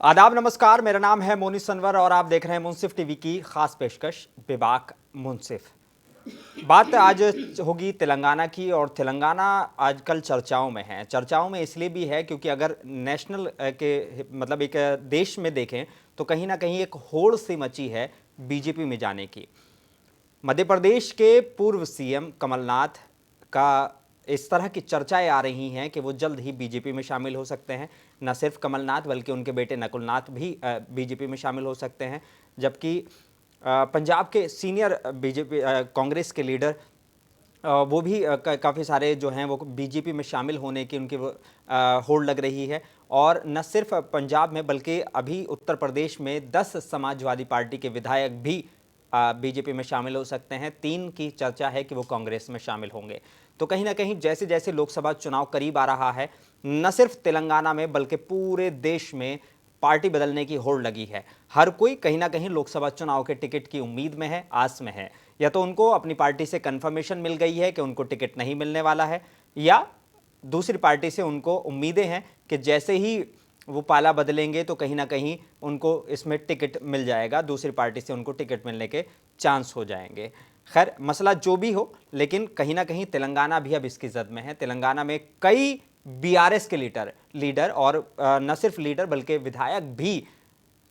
आदाब नमस्कार, मेरा नाम है मोनी सनवर और आप देख रहे हैं मुंसिफ टीवी की खास पेशकश बेबाक मुंसिफ। बात आज होगी तेलंगाना की, और तेलंगाना आजकल चर्चाओं में है। चर्चाओं में इसलिए भी है क्योंकि अगर नेशनल के मतलब एक देश में देखें तो कहीं ना कहीं एक होड़ सी मची है बीजेपी में जाने की। मध्य प्रदेश के पूर्व सीएम कमलनाथ का इस तरह की चर्चाएं आ रही हैं कि वो जल्द ही बीजेपी में शामिल हो सकते हैं। न सिर्फ कमलनाथ बल्कि उनके बेटे नकुलनाथ भी बीजेपी में शामिल हो सकते हैं। जबकि पंजाब के सीनियर बीजेपी कांग्रेस के लीडर वो भी काफ़ी सारे जो हैं वो बीजेपी में शामिल होने की उनकी होड़ लग रही है। और न सिर्फ पंजाब में बल्कि अभी उत्तर प्रदेश में 10 समाजवादी पार्टी के विधायक भी बीजेपी में शामिल हो सकते हैं। 3 की चर्चा है कि वो कांग्रेस में शामिल होंगे। तो कहीं ना कहीं जैसे जैसे लोकसभा चुनाव करीब आ रहा है, न सिर्फ तेलंगाना में बल्कि पूरे देश में पार्टी बदलने की होड़ लगी है। हर कोई कहीं ना कहीं लोकसभा चुनाव के टिकट की उम्मीद में है, आस में है। या तो उनको अपनी पार्टी से कंफर्मेशन मिल गई है कि उनको टिकट नहीं मिलने वाला है, या दूसरी पार्टी से उनको उम्मीदें हैं कि जैसे ही वो पाला बदलेंगे तो कहीं ना कहीं उनको इसमें टिकट मिल जाएगा, दूसरी पार्टी से उनको टिकट मिलने के चांस हो जाएंगे। खैर, मसला जो भी हो, लेकिन कहीं ना कहीं तेलंगाना भी अब इसकी जद में है। तेलंगाना में कई बीआरएस के लीडर और न सिर्फ लीडर बल्कि विधायक भी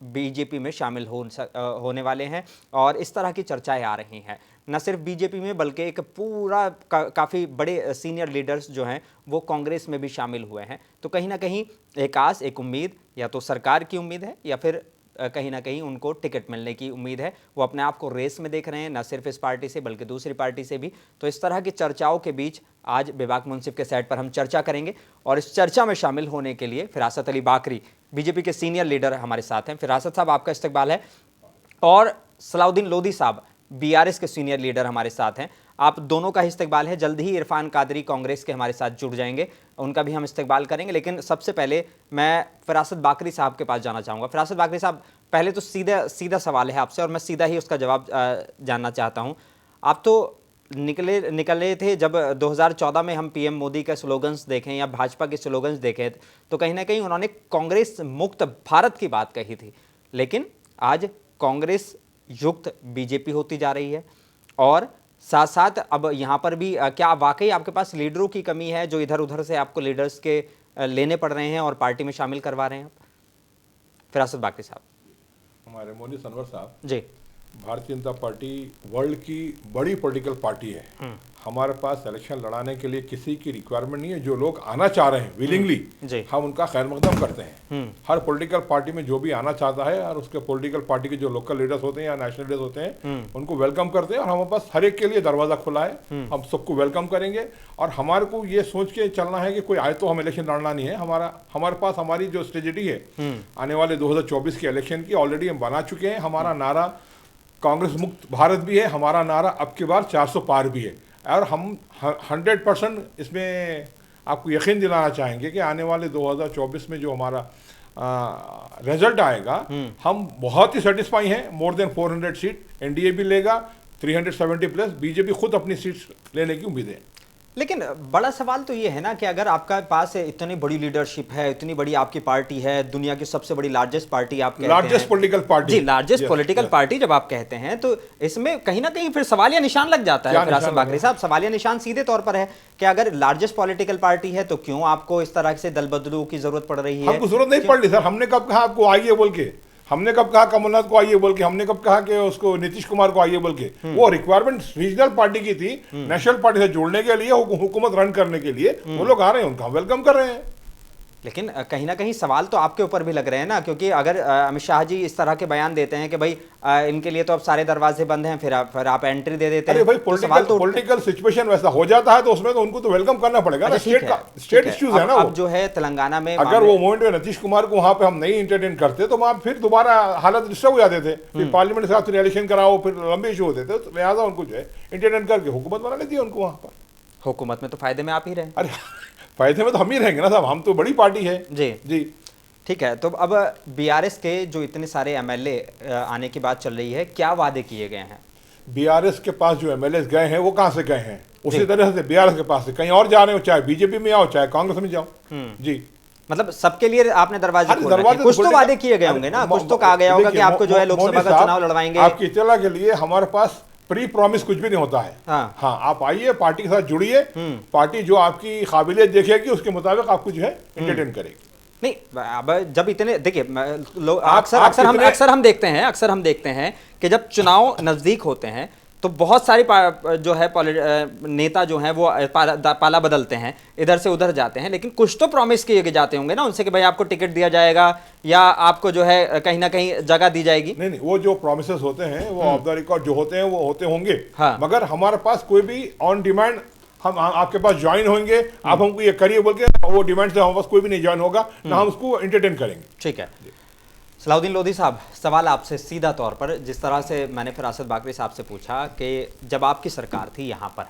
बीजेपी में शामिल होने वाले हैं। और इस तरह की चर्चाएं आ रही हैं न सिर्फ बीजेपी में बल्कि एक पूरा काफ़ी बड़े सीनियर लीडर्स जो हैं वो कांग्रेस में भी शामिल हुए हैं। तो कहीं ना कहीं एक आस, एक उम्मीद, या तो सरकार की उम्मीद है या फिर कहीं ना कहीं उनको टिकट मिलने की उम्मीद है। वो अपने आप को रेस में देख रहे हैं, न सिर्फ इस पार्टी से बल्कि दूसरी पार्टी से भी। तो इस तरह की चर्चाओं के बीच आज बेबाक मुंसिफ के सेट पर हम चर्चा करेंगे। और इस चर्चा में शामिल होने के लिए फिरासत अली बाकरी, बीजेपी के सीनियर लीडर, हमारे साथ हैं। फिरासत साहब, आपका इस्तकबाल है। और सलाउद्दीन लोधी साहब, बीआरएस के सीनियर लीडर, हमारे साथ हैं। आप दोनों का इस्तकबाल है। जल्द ही इरफान कादरी कांग्रेस के हमारे साथ जुड़ जाएंगे, उनका भी हम इस्तकबाल करेंगे। लेकिन सबसे पहले मैं फिरासत बाकरी साहब के पास जाना चाहूँगा। फिरासत बाकरी साहब, पहले तो सीधा सवाल है आपसे और मैं सीधा ही उसका जवाब जानना चाहता हूँ। आप तो निकले थे जब 2014 में हम पीएम मोदी के स्लोगन्स देखें या भाजपा के स्लोगन्स देखें तो कहीं ना कहीं उन्होंने कांग्रेस मुक्त भारत की बात कही थी। लेकिन आज कांग्रेस युक्त बीजेपी होती जा रही है। और साथ साथ अब यहाँ पर भी क्या वाकई आपके पास लीडरों की कमी है जो इधर उधर से आपको लीडर्स के लेने पड़ रहे हैं और पार्टी में शामिल करवा रहे हैं? फिरासत बाकरी साहब। हमारे मोदी सनवर साहब जी, भारतीय जनता पार्टी वर्ल्ड की बड़ी पॉलिटिकल पार्टी है। हमारे पास इलेक्शन लड़ाने के लिए किसी की रिक्वायरमेंट नहीं है। जो लोग आना चाह रहे हैं विलिंगली, हम उनका खैर मकदम करते हैं। हर पॉलिटिकल पार्टी में जो भी आना चाहता है और उसके पॉलिटिकल पार्टी के जो लोकल लीडर्स होते हैं या नेशनल लीडर्स होते हैं उनको वेलकम करते हैं। और हमारे पास हर एक के लिए दरवाजा खुला है, हम सबको वेलकम करेंगे। और हमारे को ये सोच के चलना है कि कोई आए तो हम इलेक्शन लड़ना नहीं है। हमारे पास हमारी जो स्ट्रेटेजी है आने वाले 2024 के इलेक्शन की ऑलरेडी हम बना चुके हैं। हमारा नारा कांग्रेस मुक्त भारत भी है, हमारा नारा अब की बार 400 पार भी है। और हम 100% इसमें आपको यकीन दिलाना चाहेंगे कि आने वाले 2024 में जो हमारा रिजल्ट आएगा, हम बहुत ही सेटिस्फाई हैं। मोर देन 400 सीट एनडीए भी लेगा, 370 प्लस बीजेपी खुद अपनी सीट्स लेने की उम्मीद है। लेकिन बड़ा सवाल तो ये है ना कि अगर आपका पास इतनी बड़ी लीडरशिप है, इतनी बड़ी आपकी पार्टी है, दुनिया की सबसे बड़ी लार्जेस्ट पार्टी आप कहते हैं, लार्जेस्ट पॉलिटिकल पार्टी, जी लार्जेस्ट पॉलिटिकल पार्टी जब आप कहते हैं तो इसमें कहीं ना कहीं फिर सवालिया निशान लग जाता है। फिरासत बाकरी साहब, सवालिया निशान सीधे तौर पर है कि अगर लार्जेस्ट पॉलिटिकल पार्टी है तो क्यों आपको इस तरह से दल बदलू की जरूरत पड़ रही है? हमको जरूरत नहीं पड़ रही सर। हमने कब कहा आपको आइए बोल के? हमने कब कहा कमलनाथ को आइए बोल के? हमने कब कहा कि उसको नीतीश कुमार को आइए बोल के? वो रिक्वायरमेंट रीजनल पार्टी की थी, नेशनल पार्टी से जोड़ने के लिए, हुकूमत रन करने के लिए। वो लोग आ रहे हैं, उनका वेलकम कर रहे हैं। लेकिन कहीं ना कहीं सवाल तो आपके ऊपर भी लग रहे हैं ना, क्योंकि अगर अमित शाह जी इस तरह के बयान देते हैं कि भाई इनके लिए तो अब सारे दरवाजे बंद हैं, फिर आप एंट्री दे देते हैं। अरे भाई, पॉलिटिकल सिचुएशन वैसा हो जाता है तो उसमें तो उनको तो वेलकम करना पड़ेगा ना। स्टेट इश्यूज है ना। अब जो है तेलंगाना में अगर वो मोमेंट में नीतीश कुमार को वहां पे हम नहीं इंटरटेन करते तो वहां फिर दोबारा हालत डिस्टर्ब हो जाते थे। फिर पार्लियामेंट से फिर इलेक्शन कराओ, फिर लंबे इशू होते थे। तो लिहाजा उनको जो है इंटरटेन करके हुकूमत बना लेती है उनको वहां पर। हुकूमत में तो फायदे में आप ही रहे। अरे फायदे में तो हम ही रहेंगे ना साहब, हम तो बड़ी पार्टी है। जी जी, ठीक है। तो अब बीआरएस के जो इतने सारे एमएलए आने की बात चल रही है, क्या वादे किए गए हैं? बीआरएस के पास जो एमएलए गए हैं वो कहां से गए हैं? उसी तरह से बीआरएस के पास से कहीं और जा रहे हो, चाहे बीजेपी में आओ चाहे कांग्रेस में जाओ। जी, मतलब सबके लिए आपने दरवाजे हाँ, खोल रखे हैं। कुछ तो वादे किए गए होंगे ना, कुछ तो कहा गया होगा कि आपको जो है लोकसभा का चुनाव लड़वाएंगे। आपकी इत्तला के लिए हमारे पास प्री प्रॉमिस कुछ भी नहीं होता है। हाँ, आप आइए, पार्टी के साथ जुड़िए, पार्टी जो आपकी काबिलियत देखेगी उसके मुताबिक आपको जो है एंटरटेन करेगी। नहीं, अब जब इतने देखिए अक्सर हम देखते हैं कि जब चुनाव नजदीक होते हैं तो बहुत सारी जो है नेता जो हैं वो पाला बदलते हैं, इधर से उधर जाते हैं, लेकिन कुछ तो प्रॉमिस किए जाते होंगे ना उनसे कि भाई आपको टिकट दिया जाएगा या आपको जो है कहीं ना कहीं जगह दी जाएगी। नहीं, वो जो प्रॉमिसेस होते हैं वो ऑफ द रिकॉर्ड जो होते हैं वो होते होंगे। हाँ। मगर हमारे पास कोई भी ऑन डिमांड हम आपके पास ज्वाइन होंगे, आप हमको ये करिए बोल के, वो डिमांड से हमारे पास कोई भी नहीं ज्वाइन होगा, ना हम उसको एंटरटेन करेंगे। ठीक है। सलाउद्दीन लोधी साहब, सवाल आपसे सीधा तौर पर, जिस तरह से मैंने फिरासत बाकरी साहब से पूछा कि जब आपकी सरकार थी यहाँ पर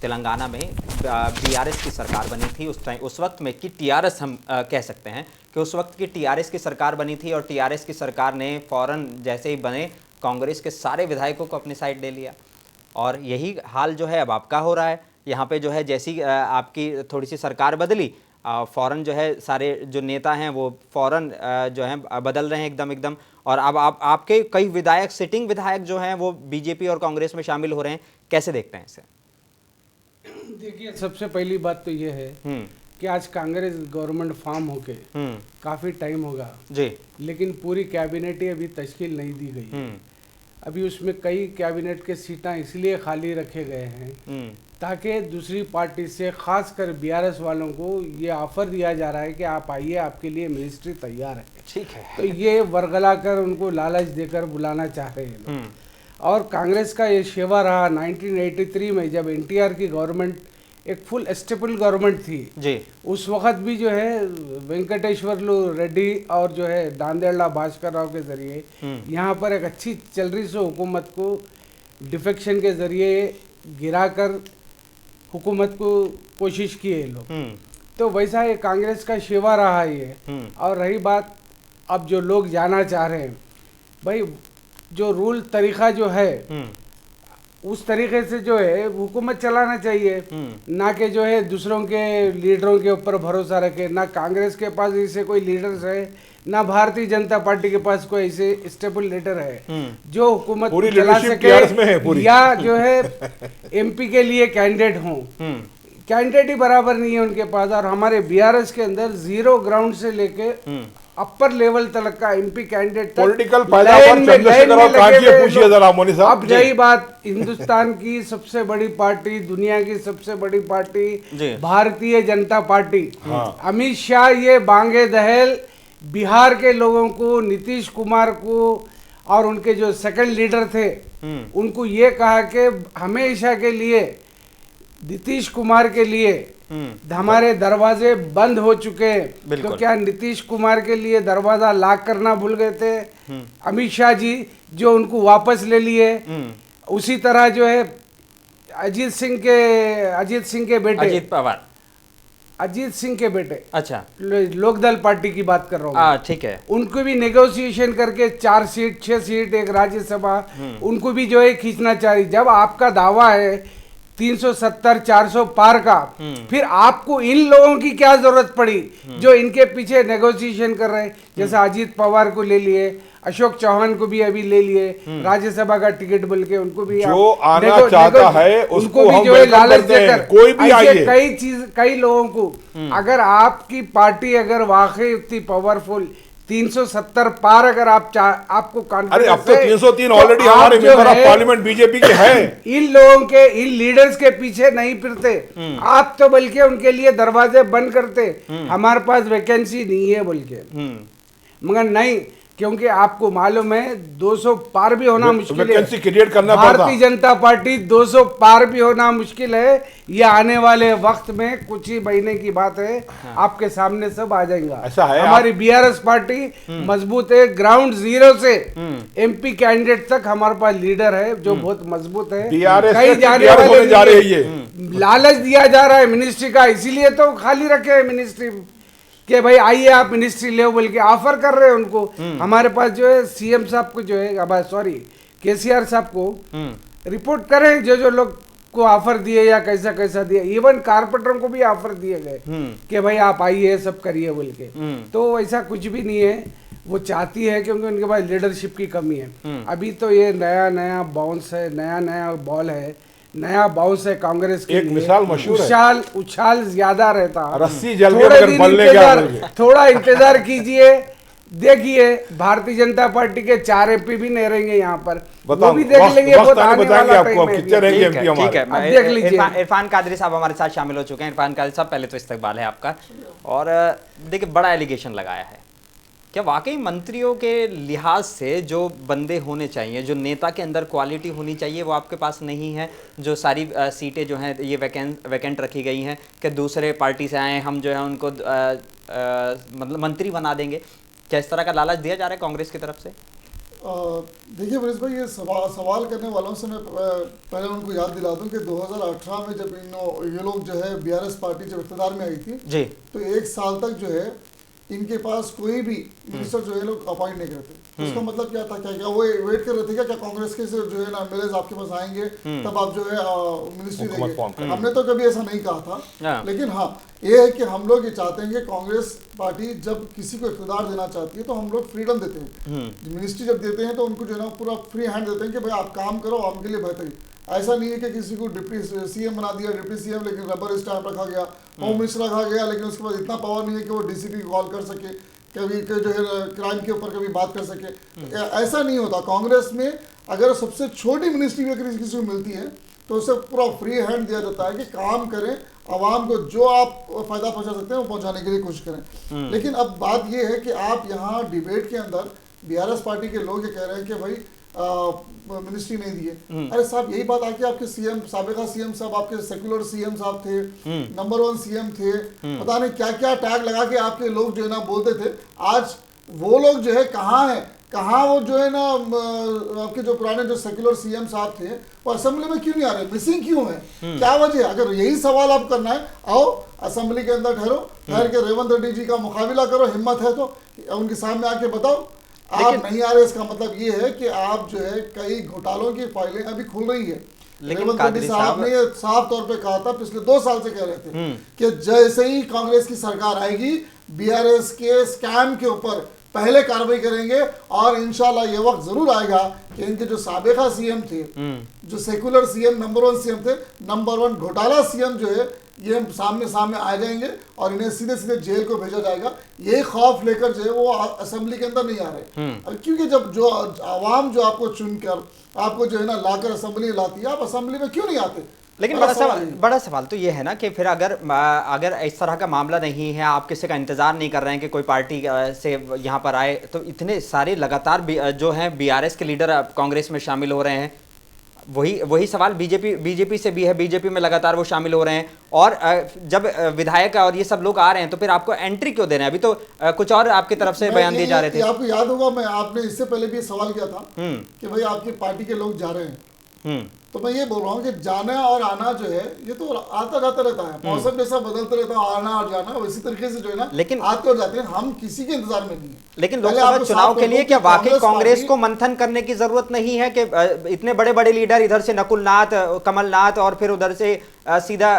तेलंगाना में, बीआरएस की सरकार बनी थी उस वक्त में, कि टीआरएस हम कह सकते हैं कि उस वक्त की टीआरएस की सरकार बनी थी, और टीआरएस की सरकार ने फौरन जैसे ही बने कांग्रेस के सारे विधायकों को अपनी साइड ले लिया, और यही हाल जो है अब आपका हो रहा है। यहाँ पे जो है जैसी आपकी थोड़ी सी सरकार बदली, फ़ौरन जो है सारे जो नेता हैं वो फ़ौरन जो हैं बदल रहे हैं एकदम, और अब आपके कई विधायक, सिटिंग विधायक जो हैं वो बीजेपी और कांग्रेस में शामिल हो रहे हैं। कैसे देखते हैं इसे? देखिए, सबसे पहली बात तो ये है कि आज कांग्रेस गवर्नमेंट फॉर्म होके काफ़ी टाइम होगा जी, लेकिन पूरी कैबिनेट ही अभी तश्कील नहीं दी गई। अभी उसमें कई कैबिनेट के सीटें इसलिए खाली रखे गए हैं ताकि दूसरी पार्टी से, खासकर बीआरएस वालों को ये ऑफर दिया जा रहा है कि आप आइए, आपके लिए मिनिस्ट्री तैयार है। ठीक है। तो ये वर्गला कर उनको लालच देकर बुलाना चाह रहे हैं लोग। और कांग्रेस का ये शेवा रहा 1983 में, जब एनटीआर की गवर्नमेंट एक फुल स्टेबल गवर्नमेंट थी जी, उस वक्त भी जो है वेंकटेश्वरलू रेड्डी और जो है दांदेला भास्कर राव के जरिए यहाँ पर एक अच्छी चल रही सो हुकूमत को डिफेक्शन के जरिए गिराकर हुकूमत को कोशिश की है लोग। तो वैसा ये कांग्रेस का शेवा रहा ये। और रही बात अब जो लोग जाना चाह रहे हैं, भाई जो रूल तरीका जो है उस तरीके से जो है हुकूमत चलाना चाहिए, ना कि जो है दूसरों के लीडरों के ऊपर भरोसा रखे। ना कांग्रेस के पास ऐसे कोई लीडर्स है, ना भारतीय जनता पार्टी के पास कोई ऐसे स्टेबल लीडर है जो हुकूमत चला सके, या जो है एमपी के लिए कैंडिडेट हों। कैंडिडेट ही बराबर नहीं है उनके पास। और हमारे बीआरएस के अंदर जीरो ग्राउंड से लेके अपर लेवल तक का एमपी कैंडिडेट पॉलिटिकल पूछिए जरा मोनी साहब। अब यही बात, हिंदुस्तान की सबसे बड़ी पार्टी, दुनिया की सबसे बड़ी पार्टी भारतीय जनता पार्टी, अमित शाह ये बांगे दहल बिहार के लोगों को, नीतीश कुमार को और उनके जो सेकंड लीडर थे उनको ये कहा कि हमेशा के लिए नीतीश कुमार के लिए हमारे दरवाजे बंद हो चुके हैं। तो क्या नीतीश कुमार के लिए दरवाजा लॉक करना भूल गए थे अमित शाह जी, जो उनको वापस ले लिए? उसी तरह जो है अजीत सिंह के बेटे अजीत सिंह के बेटे, अच्छा, लोकदल पार्टी की बात कर रहा हूँ, ठीक है, उनको भी नेगोशिएशन करके 4 सीट 6 सीट एक राज्यसभा उनको भी जो है खींचना चाहिए। जब आपका दावा है 370 400 पार का, फिर आपको इन लोगों की क्या जरूरत पड़ी जो इनके पीछे नेगोशिएशन कर रहे हैं? जैसे अजीत पवार को ले लिए, अशोक चौहान को भी अभी ले लिए राज्यसभा का टिकट बोल के, उनको भी जो आना चाहता है उसको भी जो है लालच देकर, कोई भी आइए, कई लोगों को, अगर आपकी पार्टी अगर वाकई उतनी पावरफुल 370 पार अगर आपको अरे अब तो 303 ऑलरेडी हमारे मेंबर ऑफ पार्लियामेंट बीजेपी के हैं। इन लोगों के, इन लीडर्स के पीछे नहीं फिरते आप, तो बल्कि उनके लिए दरवाजे बंद करते, हमारे पास वैकेंसी नहीं है बोल के। मगर नहीं, क्योंकि आपको मालूम है 200 पार भी होना मुश्किल है, वैकेंसी क्रिएट करना पड़ता। भारतीय जनता पार्टी 200 पार भी होना मुश्किल है। ये आने वाले वक्त में कुछ ही महीने की बात है, आपके सामने सब आ जाएगा। ऐसा है, हमारी बीआरएस पार्टी मजबूत है, ग्राउंड जीरो से एमपी कैंडिडेट तक हमारे पास लीडर है जो बहुत मजबूत है। कहीं जाने वाले जा रही है, लालच दिया जा रहा है मिनिस्ट्री का, इसीलिए तो खाली रखे है मिनिस्ट्री कि भाई आइए आप मिनिस्ट्री ले बोल के ऑफर कर रहे हैं उनको। हमारे पास जो है सीएम साहब को जो है, सॉरी केसीआर साहब को रिपोर्ट करें जो लोग को ऑफर दिए या कैसा कैसा दिया, इवन कारपोरेटरों को भी ऑफर दिए गए कि भाई आप आइए सब करिए बोल के। तो ऐसा कुछ भी नहीं है, वो चाहती है क्योंकि उनके पास लीडरशिप की कमी है। अभी तो ये नया नया बाउंस है, नया नया बॉल है, नया बाउंस है कांग्रेस के एक लिए। मिसाल मशहूर है, उछाल ज्यादा रहता है, रस्सी जल के अगर बल्ले गया, थोड़ा इंतजार कीजिए, देखिए भारतीय जनता पार्टी के 4 एमपी भी नहीं रहेंगे यहाँ पर, वो भी देख लेंगे। बहुत आने वाला टाइम है। ठीक है, देख लीजिए। इरफान कादरी साहब हमारे साथ शामिल हो चुके हैं। इरफान कादरी साहब, पहले तो इस्तकबाल है आपका। और देखिए, बड़ा एलिगेशन लगाया है, क्या वाकई मंत्रियों के लिहाज से जो बंदे होने चाहिए, जो नेता के अंदर क्वालिटी होनी चाहिए, वो आपके पास नहीं है? जो सारी सीटें जो हैं ये वैकेंट रखी गई हैं कि दूसरे पार्टी से आए, हम जो है उनको मतलब मंत्री बना देंगे, क्या इस तरह का लालच दिया जा रहा है कांग्रेस की तरफ से? देखिए वरिश भाई, ये सवाल करने वालों से मैं पहले उनको याद दिला दूं कि 2018 में जब ये लोग जो है बीआरएस पार्टी जब इक़्तिदार में आई थी जी, तो 1 साल तक जो है इनके पास कोई भी मिनिस्टर जो है लोग अपॉइंट नहीं करते। तो उसका मतलब क्या था, क्या वो वेट कर रहे थे क्या कांग्रेस के जो है ना एमएलएज आपके पास आएंगे तब आप जो है मिनिस्ट्री देंगे? हमने तो कभी ऐसा नहीं कहा था। लेकिन हाँ, ये है कि हम लोग ये चाहते हैं कि कांग्रेस पार्टी जब किसी को इक़्तिदार देना चाहती है तो हम लोग फ्रीडम देते हैं। मिनिस्ट्री जब देते हैं तो उनको जो है ना पूरा फ्री हैंड देते हैं कि भाई आप काम करो, आपके लिए बेहतरी। ऐसा नहीं है कि किसी को डिप्टी सीएम बना दिया, डिप्टी सीएम लेकिन रबर स्टैंप रखा गया, होम मिनिस्टर रखा गया, लेकिन उसके बाद इतना पावर नहीं है कि वो डीसीपी कॉल कर सके, कभी जो है क्राइम के ऊपर कभी बात कर सके। ऐसा नहीं होता कांग्रेस में। अगर सबसे छोटी मिनिस्ट्री भी अगर किसी को मिलती है तो उसे पूरा फ्री हैंड दिया जाता है कि काम करें, आवाम को जो आप फायदा पहुंचा सकते हैं वो पहुंचाने के लिए कोशिश करें। लेकिन अब बात ये है कि आप यहाँ डिबेट के अंदर बीआरएस पार्टी के लोग ये कह रहे हैं कि भाई मिनिस्ट्री नहीं दी है। अरे साहब, यही बात आके आपके सीएम, साबिका सीएम साहब, आपके सेक्युलर सीएम साहब थे, नंबर 1 सीएम थे, पता नहीं क्या क्या टैग लगा के आपके लोग जो है ना बोलते थे। आज वो लोग जो है कहाँ है, कहाँ वो जो है ना आपके जो पुराने जो सेक्युलर सीएम साहब थे वो असेंबली में क्यों नहीं आ रहे, मिसिंग क्यों है, क्या वजह? अगर यही सवाल आप करना है, आओ असेंबली के अंदर ठहर के रेवंत रेड्डी जी का मुकाबला करो, हिम्मत है तो उनके सामने आके बताओ। आप नहीं आ रहे, इसका मतलब ये है कि आप जो है कई घोटालों की फाइलें अभी खुल रही है। रेवंत रेड्डी साहब ने साफ तौर पे कहा था, पिछले 2 साल से कह रहे थे कि जैसे ही कांग्रेस की सरकार आएगी बीआरएस के स्कैम के ऊपर पहले कार्रवाई करेंगे, और इंशाल्लाह ये वक्त जरूर आएगा कि इनके जो साबिका सीएम थे, जो सेकुलर सीएम नंबर 1 सीएम थे, नंबर 1 घोटाला सीएम जो है ये सामने आ जाएंगे और इन्हें सीधे सीधे जेल को भेजा जाएगा। यही खौफ लेकर जो है वो असेंबली के अंदर नहीं आ रहे। क्योंकि जब जो आवाम जो आपको चुनकर आपको जो है ना लाकर असेंबली लाती है, आप असेंबली में क्यों नहीं आते? लेकिन बड़ा सवाल तो ये है ना कि फिर अगर इस तरह का मामला नहीं है, आप किसी का इंतजार नहीं कर रहे हैं कि कोई पार्टी से यहाँ पर आए, तो इतने सारे लगातार जो हैं बीआरएस के लीडर कांग्रेस में शामिल हो रहे हैं, वही सवाल बीजेपी से भी है, बीजेपी में लगातार वो शामिल हो रहे हैं। और जब विधायक और ये सब लोग आ रहे हैं तो फिर आपको एंट्री क्यों दे रहे हैं? अभी तो कुछ और आपकी तरफ से बयान दिए जा रहे थे। आपको याद होगा, आपने इससे पहले भी सवाल किया था कि भाई आपकी पार्टी के लोग जा रहे हैं, तो मैं ये बोल रहा हूँ कि जाना और आना जो है ये तो आता जाता रहता है, मौसम जैसा बदलता रहता है, आना और जाना उसी तरीके से जो है ना लेकिन आते और जाते हैं। हम किसी के इंतजार में नहीं है। लेकिन लोकसभा चुनाव के लिए क्या वाकई कांग्रेस को मंथन करने की जरूरत नहीं है कि इतने बड़े बड़े लीडर, इधर से नकुलनाथ, कमलनाथ और फिर उधर से सीधा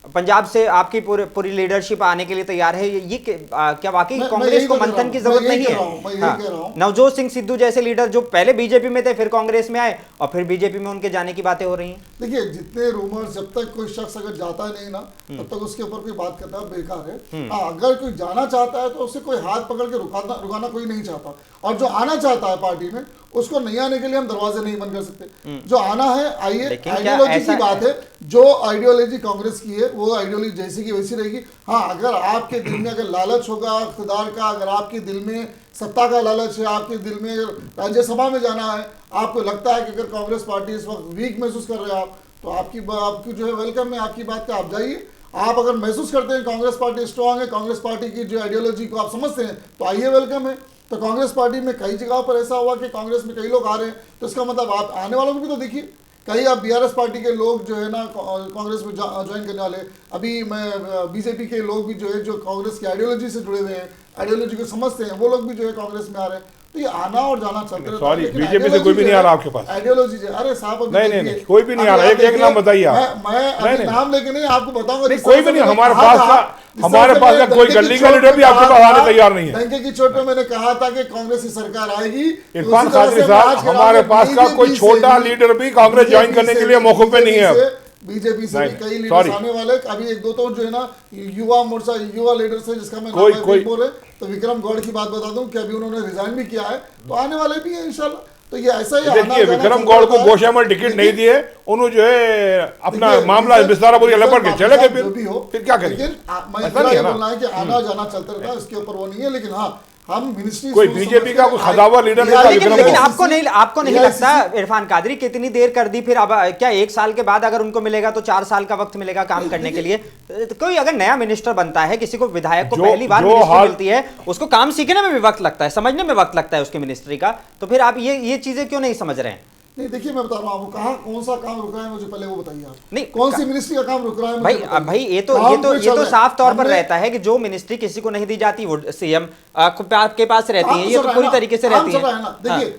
पंजाब से आपकी पूरी लीडरशिप आने के लिए तैयार है? ये क्या वाकई कांग्रेस को मंथन की जरूरत नहीं है? नवजोत सिंह सिद्धू जैसे लीडर जो पहले बीजेपी में थे, फिर कांग्रेस में आए और फिर बीजेपी में उनके जाने की बातें हो रही हैं। देखिए, जितने रूमर्स, जब तक कोई शख्स अगर जाता नहीं ना तब तक उसके ऊपर कोई बात करता है बेकार है। अगर कोई जाना चाहता है तो उसे कोई हाथ पकड़ के रुकाना कोई नहीं चाहता, और जो आना चाहता है पार्टी में उसको नहीं आने के लिए हम दरवाजे नहीं बंद कर सकते। जो आना है आइए। आइडियोलॉजी की बात है, जो आइडियोलॉजी कांग्रेस की है वो आइडियोलॉजी जैसी की वैसी रहेगी। हाँ, अगर आपके दिल में अगर लालच होगा इक़्तिदार का, अगर आपके दिल में सत्ता का लालच है, आपके दिल में राज्यसभा में जाना है, आपको लगता है कि अगर कांग्रेस पार्टी इस वक्त वीक महसूस कर रहे हैं आप, तो आपकी जो है वेलकम है, आपकी बात का आप जाइए। आप अगर महसूस करते हैं कांग्रेस पार्टी स्ट्रांग है, कांग्रेस पार्टी की जो आइडियोलॉजी को आप समझते हैं, तो आइए, वेलकम है। तो कांग्रेस पार्टी में कई जगह पर ऐसा हुआ कि कांग्रेस में कई लोग आ रहे हैं, तो इसका मतलब आप आने वालों को भी तो देखिए। कई आप बीआरएस पार्टी के लोग जो है ना कांग्रेस में ज्वाइन करने वाले, अभी मैं बीजेपी के लोग भी जो है जो कांग्रेस की आइडियोलॉजी से जुड़े हुए हैं, आइडियोलॉजी को समझते हैं, वो लोग भी जो है कांग्रेस में आ रहे हैं। तो ये आना और जाना चलते रहता है। सॉरी, बीजेपी से कोई भी नहीं आ रहा आपके पास? आइडियोलॉजी जो अरे साहब नहीं, कोई भी नहीं आ रहा। एक नाम बताइए आप। मैं नाम लेके नहीं आपको बताऊंगा। कोई भी नहीं हमारे पास का कोई गली का लीडर भी आपके पास आने तैयार नहीं है। डंके की चोट में मैंने कहा था कि कांग्रेस की सरकार आएगी। इरफान कादरी साहब, हमारे पास का कोई छोटा लीडर भी कांग्रेस ज्वाइन करने के लिए मौके पे नहीं है। बीजेपी से भी कई लीडर्स आने वाले। अभी एक दो तो जो है ना युवा मोर्चा, युवा लीडर्स है जिसका मैं नाम बोल रहे, तो विक्रम गौड़ की बात बता दूं कि अभी उन्होंने रिजाइन भी किया है, तो आने वाले भी है इंशाल्लाह। तो ये ऐसा ही देखिए, विक्रम गौड़ को गोशा में टिकट नहीं दिए, उन्होंने जो है अपना मामला विस्तारा पूरी लपट के चले गए। फिर क्या करें? मैं बोलना है कि आना जाना चलता रहता है, उसके ऊपर वो नहीं है। लेकिन हाँ, हम मिनिस्ट्री कोई बीजेपी का कोई खदावर लीडर नहीं था। लेकिन आपको नहीं लगता इरफान कादरी कितनी देर कर दी? फिर अब क्या 1 साल के बाद अगर उनको मिलेगा तो 4 साल का वक्त मिलेगा काम करने के लिए? तो कोई अगर नया मिनिस्टर बनता है, किसी को विधायक को पहली बार मिनिस्ट्री मिलती है, उसको काम सीखने में भी वक्त लगता है, समझने में वक्त लगता है उसकी मिनिस्ट्री का, तो फिर आप ये चीजें क्यों नहीं समझ रहे हैं? नहीं देखिए, मैं बता रहा हूँ आपको, कौन सा काम रुक रहा है मुझे पहले वो बताइए आप। नहीं, कौन सी मिनिस्ट्री का काम रुक रहा है? भाई ये तो साफ तौर पर रहता है कि जो मिनिस्ट्री किसी को नहीं दी जाती वो सीएम के पास रहती है, ये तो पूरी तरीके से रहती है। देखिए,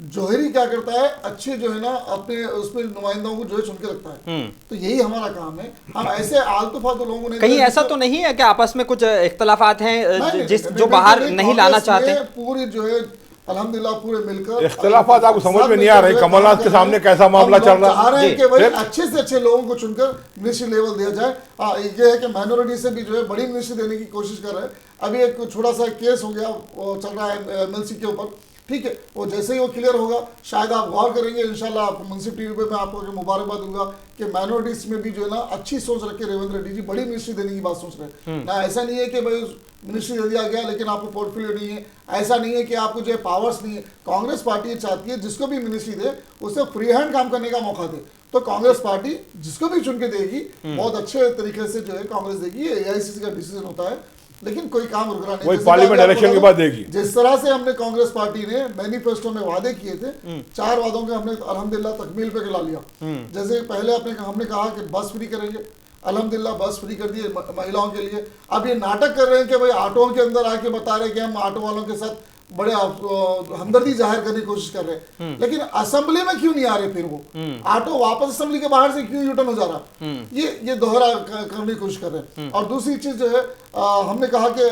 जौहरी क्या करता है, अच्छे जो है ना अपने उसमें नुमाइंदों को जो है चुन के रखता है, तो यही हमारा काम है। हम ऐसे आलतू फालतू लोगों को नहीं। कहीं ऐसा तो नहीं है कि आपस में कुछ इख्तलाफात हैं जो बाहर नहीं लाना चाहते? पूरी जो है अल्हम्दुलिल्लाह पूरे मिलकर इख्तलाफात आपको समझ में नहीं आ रहे? कमलनाथ के सामने कैसा मामला चल रहा है? चाह रहे हैं कि भाई अच्छे से अच्छे लोगों को चुनकर मिनिस्ट्री लेवल दिया जाए। ये है कि माइनॉरिटी से भी जो है बड़ी मिनिस्ट्री देने की कोशिश कर रहे हैं। अभी एक छोटा सा केस हो गया, वो चल रहा है एमएलसी के ऊपर, ठीक है, वो जैसे ही वो क्लियर होगा शायद आप गौर करेंगे इंशाल्लाह। आप मुंसिफ टीवी पे मैं आपको मुबारकबाद दूंगा कि माइनॉरिटीज में भी जो है ना अच्छी सोच रख के रेवंत रेड्डी जी बड़ी मिनिस्ट्री देने की बात सोच रहे हैं ना। ऐसा नहीं है कि भाई मिनिस्ट्री दे दिया गया लेकिन आपको पोर्टफोलियो नहीं है, ऐसा नहीं है कि आपको जो है पावर्स नहीं है। कांग्रेस पार्टी चाहती है जिसको भी मिनिस्ट्री दे उसे फ्री हैंड काम करने का मौका दे, तो कांग्रेस पार्टी जिसको भी चुन के देगी बहुत अच्छे तरीके से जो है कांग्रेस देगी। ये एआईसीसी का डिसीजन होता है, लेकिन कोई काम रुक रहा नहीं। वही पार्लियामेंट इलेक्शन के बाद देगी। जिस तरह से हमने कांग्रेस पार्टी ने मैनिफेस्टो में वादे किए थे, 4 वादों के हमने अल्हम्दुलिल्लाह तकमील पे ला लिया। जैसे पहले हमने कहा कि बस फ्री करेंगे, अल्हम्दुलिल्लाह बस फ्री कर दिए महिलाओं के लिए। अब ये नाटक कर रहे हैं कि भाई ऑटो के अंदर आके बता रहे हैं कि हम ऑटो वालों के साथ बड़े हमदर्दी जाहिर करने की कोशिश कर रहे हैं, लेकिन असेंबली में क्यों नहीं आ रहे? फिर वो ऑटो वापस असेंबली के बाहर से क्यों यूटर्न हो जा रहा? ये दोहरा करने की कोशिश कर रहे हैं। और दूसरी चीज जो है, हमने कहा कि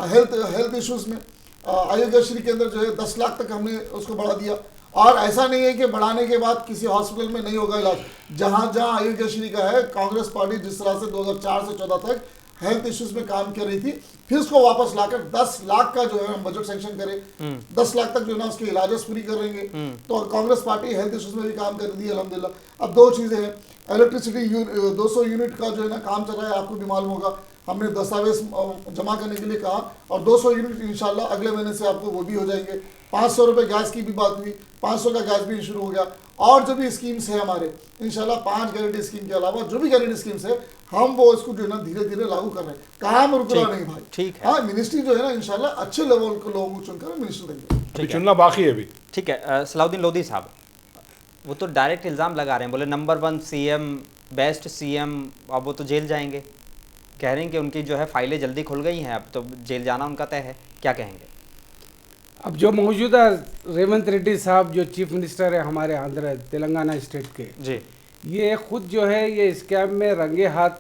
हेल्थ इश्यूज में आरोग्यश्री के अंदर जो है 10 लाख तक हमने उसको बढ़ा दिया। और ऐसा नहीं है कि बढ़ाने के बाद किसी हॉस्पिटल में नहीं होगा इलाज। जहां जहां आरोग्यश्री का है, कांग्रेस पार्टी जिस तरह से 2004 से 14 तक हेल्थ इश्यूज में काम कर रही थी, फिर उसको वापस लाकर 10 लाख का जो है हम बजट सैंक्शन करें, 10 लाख तक जो है ना उसके इलाजेस फ्री करेंगे। तो कांग्रेस पार्टी हेल्थ इश्यूज में भी काम कर रही है अल्हम्दुलिल्लाह। अब 2 चीजें हैं, इलेक्ट्रिसिटी 200 यूनिट का जो है ना काम चल रहा है, आपको भी मालूम होगा। हमने दस्तावेज जमा करने के लिए कहा और 200 यूनिट इंशाल्लाह अगले महीने से आपको वो भी हो जाएंगे। 500 रुपए गैस की भी बात हुई, 500 का गैस भी शुरू हो गया। और जो भी स्कीम्स है हमारे इंशाल्लाह 5 गारंटी स्कीम के अलावा जो भी गारंटी स्कीम्स है हम वो इसको जो है ना धीरे धीरे लागू कर रहे हैं। काम रुक रहा नहीं भाई, ठीक है। हाँ, मिनिस्ट्री जो है ना इंशाल्लाह अच्छे लेवल के लोगों को चुनकर मिनिस्ट्री देंगे। चुनना बाकी है अभी। ठीक है। सलाउद्दीन लोधी साहब, वो तो डायरेक्ट इल्ज़ाम लगा रहे हैं, बोले नंबर 1 सीएम, बेस्ट सीएम, अब वो तो जेल जाएंगे। कह रहे हैं कि उनकी जो है फाइलें जल्दी खुल गई हैं, अब तो जेल जाना उनका तय है। क्या कहेंगे? अब जो मौजूदा रेवंत रेड्डी साहब जो चीफ मिनिस्टर है हमारे आंध्र तेलंगाना स्टेट के जी, ये खुद जो है ये स्कैम में रंगे हाथ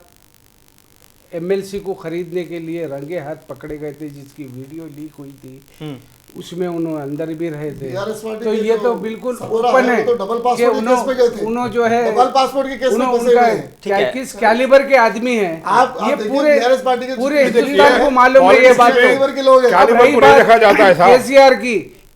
एमएलसी को खरीदने के लिए रंगे हाथ पकड़े गए थे, जिसकी वीडियो लीक हुई थी, उसमें उन्होंने अंदर भी रहे थे। तो ये तो बिल्कुल ओपन है कि उन्होंने जो है डबल पासपोर्ट के केस में फंसे हुए हैं। किस कैलिबर के आदमी हैं आप ये पूरे पूरे हिंदुस्तान को मालूम है ये बात।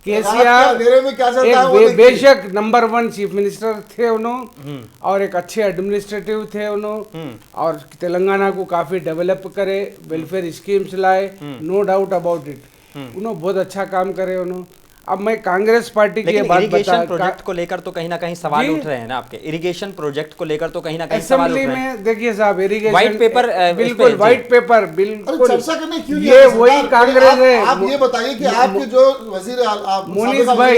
केसीआर एक बेशक नंबर 1 चीफ मिनिस्टर थे उन्होंने, और एक अच्छे एडमिनिस्ट्रेटिव थे उन्होंने, और तेलंगाना को काफी डेवलप करे, वेलफेयर स्कीम्स लाए, नो डाउट अबाउट इट। उन्होंने बहुत अच्छा काम करे उन्होंने। अब मैं कांग्रेस पार्टी की बात इरिगेशन प्रोजेक्ट को लेकर तो कहीं ना कहीं सवाल उठ रहे हैं ना, आपके इरिगेशन प्रोजेक्ट को लेकर तो कहीं ना कहीं सवाल उठ रहे हैं। असेंबली में देखिए साहब, इरिगेशन व्हाइट पेपर, बिल्कुल व्हाइट पेपर, बिल्कुल चर्चा करने क्यों ये वही कांग्रेस है। आप ये बताइए कि आपके जो वजीर मुनीस भाई,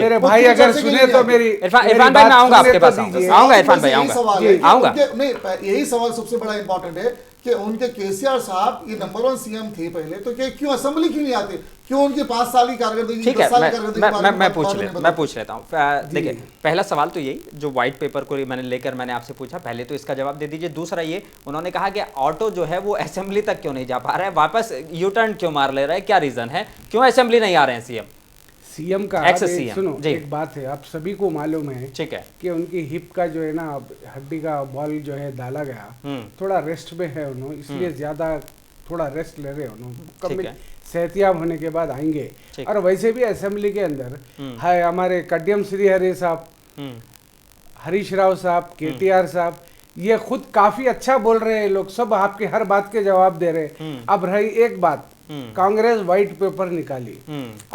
मेरे भाई अगर सुने तो मेरी इरफान भाई, मैं आऊंगा आपके पास, आऊंगा इरफान भाई, आऊंगा। नहीं, यही सवाल सबसे बड़ा इंपॉर्टेंट है कि उनके केसीआर साहब ये नंबर 1 सीएम थे पहले, तो क्यों असेंबली क्यों नहीं आते, क्यों उनकी 5 साल की कारकर्दगी, ठीक है, मैं पूछ लेता हूँ। देखिए, पहला सवाल तो यही जो व्हाइट पेपर को मैंने आपसे पूछा, पहले तो इसका जवाब दे दीजिए। दूसरा ये, उन्होंने कहा कि ऑटो जो है वो असेंबली तक क्यों नहीं जा पा रहा है, वापस यू टर्न क्यों मार ले रहा है, क्या रीजन है, क्यों असेंबली नहीं आ रहे हैं सीएम का? सुनो, एक बात है, आप सभी को मालूम है, ठीक है, कि उनकी हिप का जो है ना हड्डी का बॉल जो है डाला गया, थोड़ा रेस्ट में है उन्होंने, इसलिए ज्यादा थोड़ा रेस्ट ले रहे उन्होंने, सेहतियाब होने के बाद आएंगे। और वैसे भी असेंबली के अंदर है हमारे कड्यम श्री हरि साहब, हरीश राव साहब, केटीआर साहब, ये खुद काफी अच्छा बोल रहे हैं, लोग सब आपके हर बात के जवाब दे रहे। अब रही एक बात, कांग्रेस व्हाइट पेपर निकाली,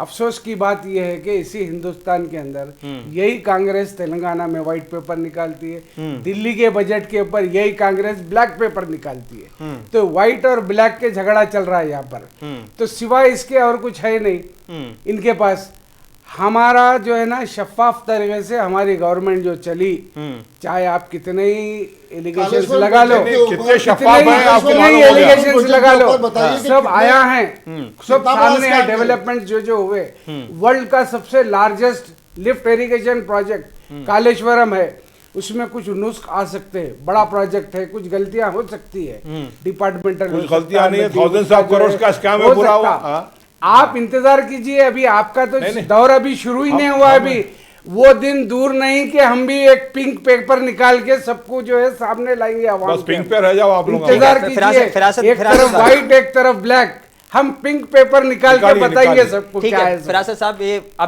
अफसोस की बात यह है कि इसी हिंदुस्तान के अंदर यही कांग्रेस तेलंगाना में व्हाइट पेपर निकालती है, दिल्ली के बजट के ऊपर यही कांग्रेस ब्लैक पेपर निकालती है। तो व्हाइट और ब्लैक के झगड़ा चल रहा है यहाँ पर, तो सिवाय इसके और कुछ है नहीं इनके पास। हमारा जो है ना शफाफ तरीके से हमारी गवर्नमेंट जो चली, चाहे आप कितने ही एलिगेशंस लगा लो, एलिगेशंस लगा लो, सब आया है, सब सामने है, डेवलपमेंट जो हुए, वर्ल्ड का सबसे largest lift irrigation project Kaleshwaram है, उसमें कुछ नुस्ख आ सकते हैं, बड़ा प्रोजेक्ट है, कुछ गलतियां हो सकती है, डिपार्टमेंटल कुछ गलतियां नहीं है, थाउजेंड्स ऑफ करोड़ का स्कैम है पूरा हुआ। आप इंतजार कीजिए, अभी आपका तो दौर अभी शुरू ही नहीं हुआ, अभी वो दिन दूर नहीं कि हम भी एक पिंक पेपर निकाल के सबको जो है सामने लाएंगे आवाम। बस पिंक पे रह जाओ आप लोग, इंतजार कीजिए, एक तरफ व्हाइट एक तरफ ब्लैक, हम पिंक पेपर निकाल के बताएंगे सबको क्या है। फिरासत साहब,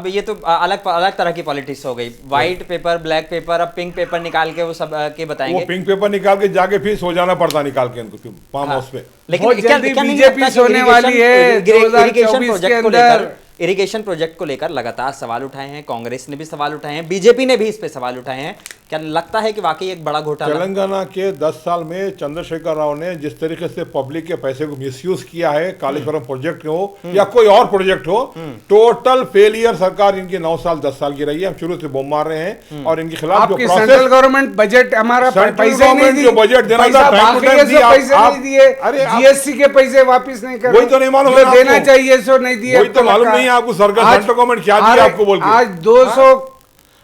ये तो अलग तरह की पॉलिटिक्स हो गई, व्हाइट पेपर, ब्लैक पेपर, अब पिंक पेपर निकाल के वो सब के बताएंगे। वो पिंक पेपर निकाल के जाके फिर सो जाना पड़ता निकाल के उनको फार्म हाउस पे। लेकिन जल्दी बीजेपी सोने वाली है 2024 के अंदर। इरिगेशन प्रोजेक्ट को लेकर लगातार सवाल उठाए हैं, कांग्रेस ने भी सवाल उठाए हैं, बीजेपी ने भी इस पे सवाल उठाए हैं। क्या लगता है कि वाकई एक बड़ा घोटाला? तेलंगाना के 10 साल में चंद्रशेखर राव ने जिस तरीके से पब्लिक के पैसे को मिसयूज किया है, कालेश्वरम प्रोजेक्ट हो या कोई और प्रोजेक्ट हो, टोटल फेलियर सरकार इनकी 9 साल 10 साल की रही है। हम शुरू से बोम मार रहे हैं और इनके खिलाफ जो प्रोसेस, सेंट्रल गवर्नमेंट बजट हमारा पैसे नहीं दी, जो बजट देना था पैसे नहीं दिए, जीएसटी के पैसे वापिस नहीं कर, वही तो नहीं मालूम देना चाहिए सो नहीं दिए, वही तो मालूम नहीं है आपको सरकार, सेंट्रल गवर्नमेंट क्या दिया आपको बोल के।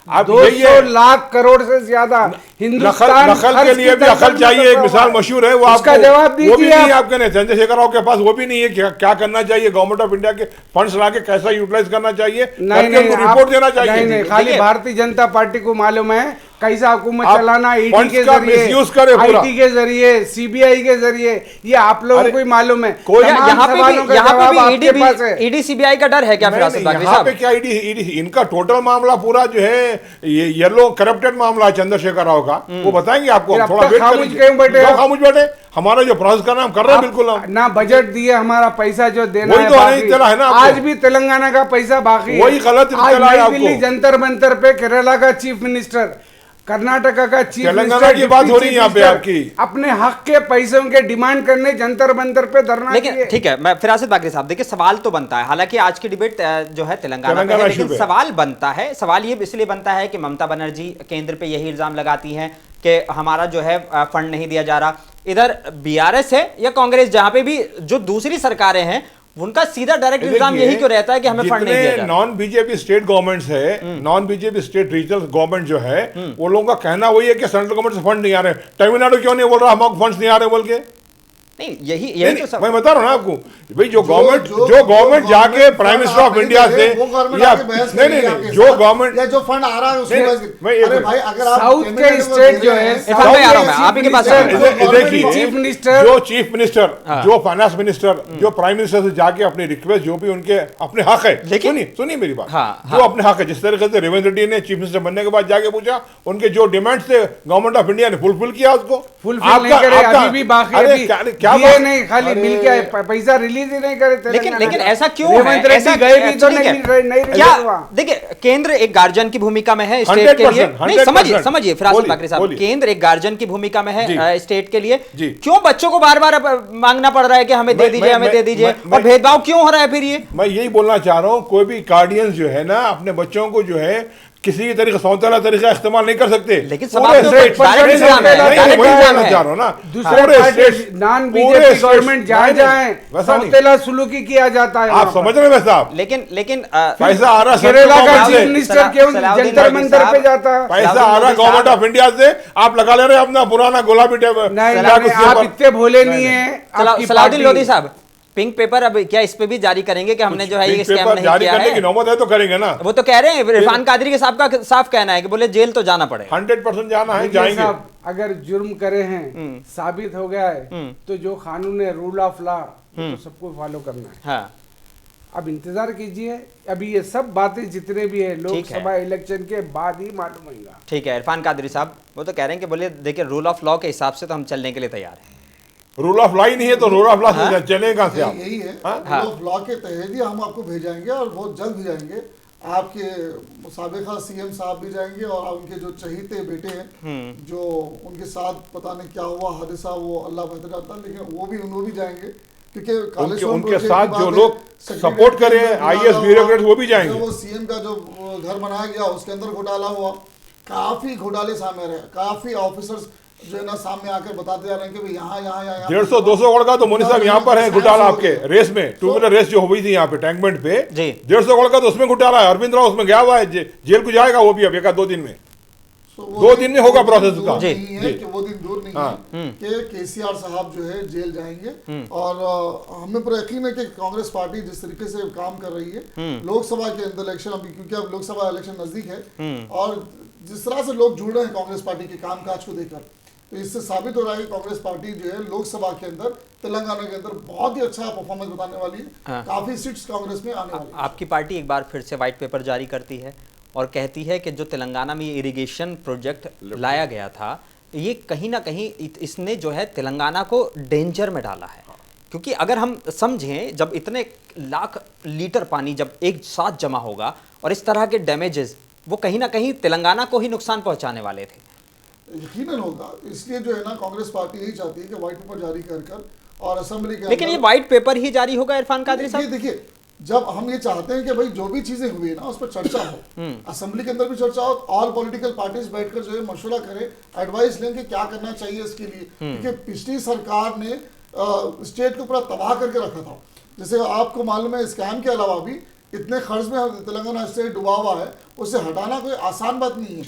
आज 200 लाख करोड़ से ज्यादा हिंदुस्तान नकल के लिए भी अकल चाहिए, एक मिसाल मशहूर है, वो आपका जवाब दीजिए। वो भी नहीं आपके नहीं, चंद्रशेखर राव के पास वो भी नहीं है क्या करना चाहिए, गवर्नमेंट ऑफ इंडिया के फंड्स लाके कैसा यूटिलाइज करना चाहिए, रिपोर्ट देना चाहिए। नहीं, खाली भारतीय जनता पार्टी को मालूम है कैसा हुकूमत चलाना, ईडी के जरिए, आईटी के जरिए, सीबीआई के जरिए, ये आप लोगों को ही मालूम है। यहाँ पे भी ईडी सीबीआई का डर है क्या? यहाँ पे क्या ईडी, इनका टोटल मामला पूरा जो है येलो करप्टेड मामला है चंद्रशेखर राव का, वो बताएंगे आपको। थोड़ा खामोश बैठे, हमारा जो प्रोसेस करना हम कर रहे हैं बिल्कुल। ना बजट दिए, हमारा पैसा जो देना है ना, आज भी तेलंगाना का पैसा बाकी है, वही गलत दिल्ली जंतर मंतर पे केरला का चीफ मिनिस्टर, कर्नाटका का चीफ तेलंगाना की बात हो रही है यहाँ पे आपकी, अपने हक के पैसों के डिमांड करने जंतर मंतर पे धरना। लेकिन ठीक है, मैं फिरासत बाकरी साहब, देखिए सवाल तो बनता है, हालांकि आज की डिबेट जो है तेलंगाना पे है, लेकिन सवाल बनता है, सवाल ये इसलिए बनता है कि ममता बनर्जी केंद्र पे यही इल्जाम लगाती हैं कि हमारा जो है फंड नहीं दिया जा रहा। इधर बीआरएस है या कांग्रेस, जहां पे भी जो दूसरी सरकारें हैं, उनका सीधा डायरेक्ट इल्जाम यही क्यों रहता है कि हमें फंड नहीं दिया जा रहा। नॉन बीजेपी स्टेट गवर्नमेंट्स है, non BJP state regional government जो है, वो लोगों का कहना वही है कि सेंट्रल गवर्नमेंट से फंड नहीं आ रहे। तमिलनाडु क्यों नहीं बोल रहा हमारे फंड्स नहीं आ रहे बोल के? नहीं, यही तो मैं बता रहा हूँ ना आपको भाई, जो गवर्नमेंट जाके प्राइम मिनिस्टर ऑफ इंडिया से नहीं, जो गवर्नमेंट या जो फंड आ रहा है उसके, अरे भाई अगर आप साउथ के स्टेट जो है, आप ही के पास देखिए, चीफ मिनिस्टर, जो फाइनेंस मिनिस्टर, जो प्राइम मिनिस्टर से जाके अपनी रिक्वेस्ट, जो भी उनके अपने हक है, सुनिए मेरी बात, जो अपने हक है, जिस तरीके से रेवंत रेड्डी ने चीफ मिनिस्टर बनने के बाद जाके पूछा, उनके जो डिमांड थे गवर्नमेंट ऑफ इंडिया ने फुलफिल किया, उसको अभी भी बाकी ये नहीं, खाली मिल के पैसा रिलीज ही नहीं करे। लेकिन ऐसा क्यों है? ऐसा गए भी तो नहीं क्या? देखिए, केंद्र एक गार्जियन की भूमिका में है स्टेट के लिए। नहीं, समझिए फिरासत बाकरी साहब, केंद्र एक गार्जियन की भूमिका में है स्टेट के लिए। क्यों बच्चों को बार बार मांगना पड़ रहा है कि हमें दे दीजिए, हमें दे दीजिए, और भेदभाव क्यों हो रहा है फिर? ये मैं यही बोलना चाह रहा हूँ, कोई भी गार्डियंस जो है ना, अपने बच्चों को जो है किसी भी तरीके सौतेला तरीका इस्तेमाल नहीं कर सकते। लेकिन नॉन बीजेपी गवर्नमेंट जहाँ जाए सौतेला सुलूकी किया जाता है। आप समझ रहे हैं साहब? लेकिन पैसा आ रहा केरला का चीफ मिनिस्टर क्यों जंतर मंतर पे जाता है? पैसा आ रहा गवर्नमेंट ऑफ इंडिया से, आप लगा ले रहे हैं अपना पुराना गुलाबी टेप। नहीं, आप इतने भोले नहीं है। सलाउद्दीन लोधी साहब, पिंक पेपर अब क्या इस पे भी जारी करेंगे कि हमने जो है ये स्कैम नहीं जारी किया करने है? की नौबत है तो करेंगे ना। वो तो कह रहे हैं, इरफान कादरी के साहब का साफ कहना है कि बोले जेल तो जाना पड़ेगा। 100% जाना है, जाएंगे। अगर जुर्म करे हैं, साबित हो गया है, तो जो कानून है, रूल ऑफ लॉ, तो सबको फॉलो करना है। हाँ। अब इंतजार कीजिए, अभी ये सब बातें जितने भी है लोकसभा इलेक्शन के बाद ही मालूम होगा। ठीक है, इरफान कादरी साहब वो तो कह रहे हैं कि बोले देखिए रूल ऑफ लॉ के हिसाब से तो हम चलने के लिए तैयार हैं। रूल ऑफ लॉ ही नहीं है तो रूल ऑफ लॉ से चलेगा से आप? यही है, रूल ऑफ लॉ के तहत ही हम आपको भेजाएंगे और बहुत जल्द भेजाएंगे। आपके साबिका सीएम साहब भी जाएंगे और उनके जो चहीते बेटे हैं, जो उनके साथ पता नहीं क्या हुआ हादसा, वो अल्लाह बेहतर जानता है, लेकिन वो भी जाएंगे क्योंकि उनके साथ जो लोग सपोर्ट करें आईएएस ब्यूरोक्रेट वो भी जाएंगे। वो सीएम का जो घर बनाया गया उसके अंदर घोटाला हुआ, काफी घोटाले सामने रहे, काफी ऑफिसर्स जो है ना सामने आकर बताते जा रहे हैं कि भाई यहाँ 150-200 करोड़ का तो मोनी साहब यहाँ पर है घोटाला। आपके रेस में 2 व्हीलर रेस जो हुई थी यहाँ पे टैंकमेंट पे 150 करोड़ का तो उसमें घोटाला है। अरविंद राव उसमें गया हुआ है, जेल को जाएगा वो भी अब 1-2 दिन में। 2 दिन में होगा प्रोसेस उसका। वो दिन दूर नहीं है कि केसीआर साहब जो है जेल जाएंगे। और हमें पूरा यकीन है कि कांग्रेस पार्टी जिस तरीके से काम कर रही है लोकसभा के अंदर इलेक्शन, अभी क्योंकि अब लोकसभा इलेक्शन नजदीक है, और जिस तरह से लोग जुड़ रहे हैं कांग्रेस पार्टी के कामकाज को देखकर, तो इससे साबित हो रहा है कि कांग्रेस पार्टी जो है लोकसभा के अंदर, तेलंगाना के अंदर बहुत ही अच्छा परफॉर्मेंस बताने वाली है। काफी सीट्स कांग्रेस में आने वाली है। आपकी पार्टी एक बार फिर से व्हाइट पेपर जारी करती है और कहती है कि जो तेलंगाना में ये इरिगेशन प्रोजेक्ट लाया गया था, ये कहीं ना कहीं इसने जो है तेलंगाना को डेंजर में डाला है। क्योंकि अगर हम समझें, जब इतने लाख लीटर पानी जब एक साथ जमा होगा और इस तरह के डैमेजेस, वो कहीं ना कहीं तेलंगाना को ही नुकसान पहुंचाने वाले थे। यकीनन होगा, इसलिए जो है ना कांग्रेस पार्टी यही चाहती है कि व्हाइट पेपर जारी कर और असेंबली के, लेकिन ये व्हाइट पेपर ही जारी होगा इरफान कादरी साहब? देखिए, जब हम ये चाहते हैं कि भाई जो भी चीजें हुई ना उस पर चर्चा हो, असेंबली के अंदर भी चर्चा हो, ऑल पॉलिटिकल पार्टीज बैठकर जो है मशवरा करें, एडवाइस लें कि क्या करना चाहिए इसके लिए। क्योंकि पिछली सरकार ने स्टेट को पूरा तबाह करके रखा था। जैसे आपको मालूम है, स्कैम के अलावा भी इतने खर्च में तेलंगाना स्टेट डूबा हुआ है, उसे हटाना कोई आसान बात नहीं है।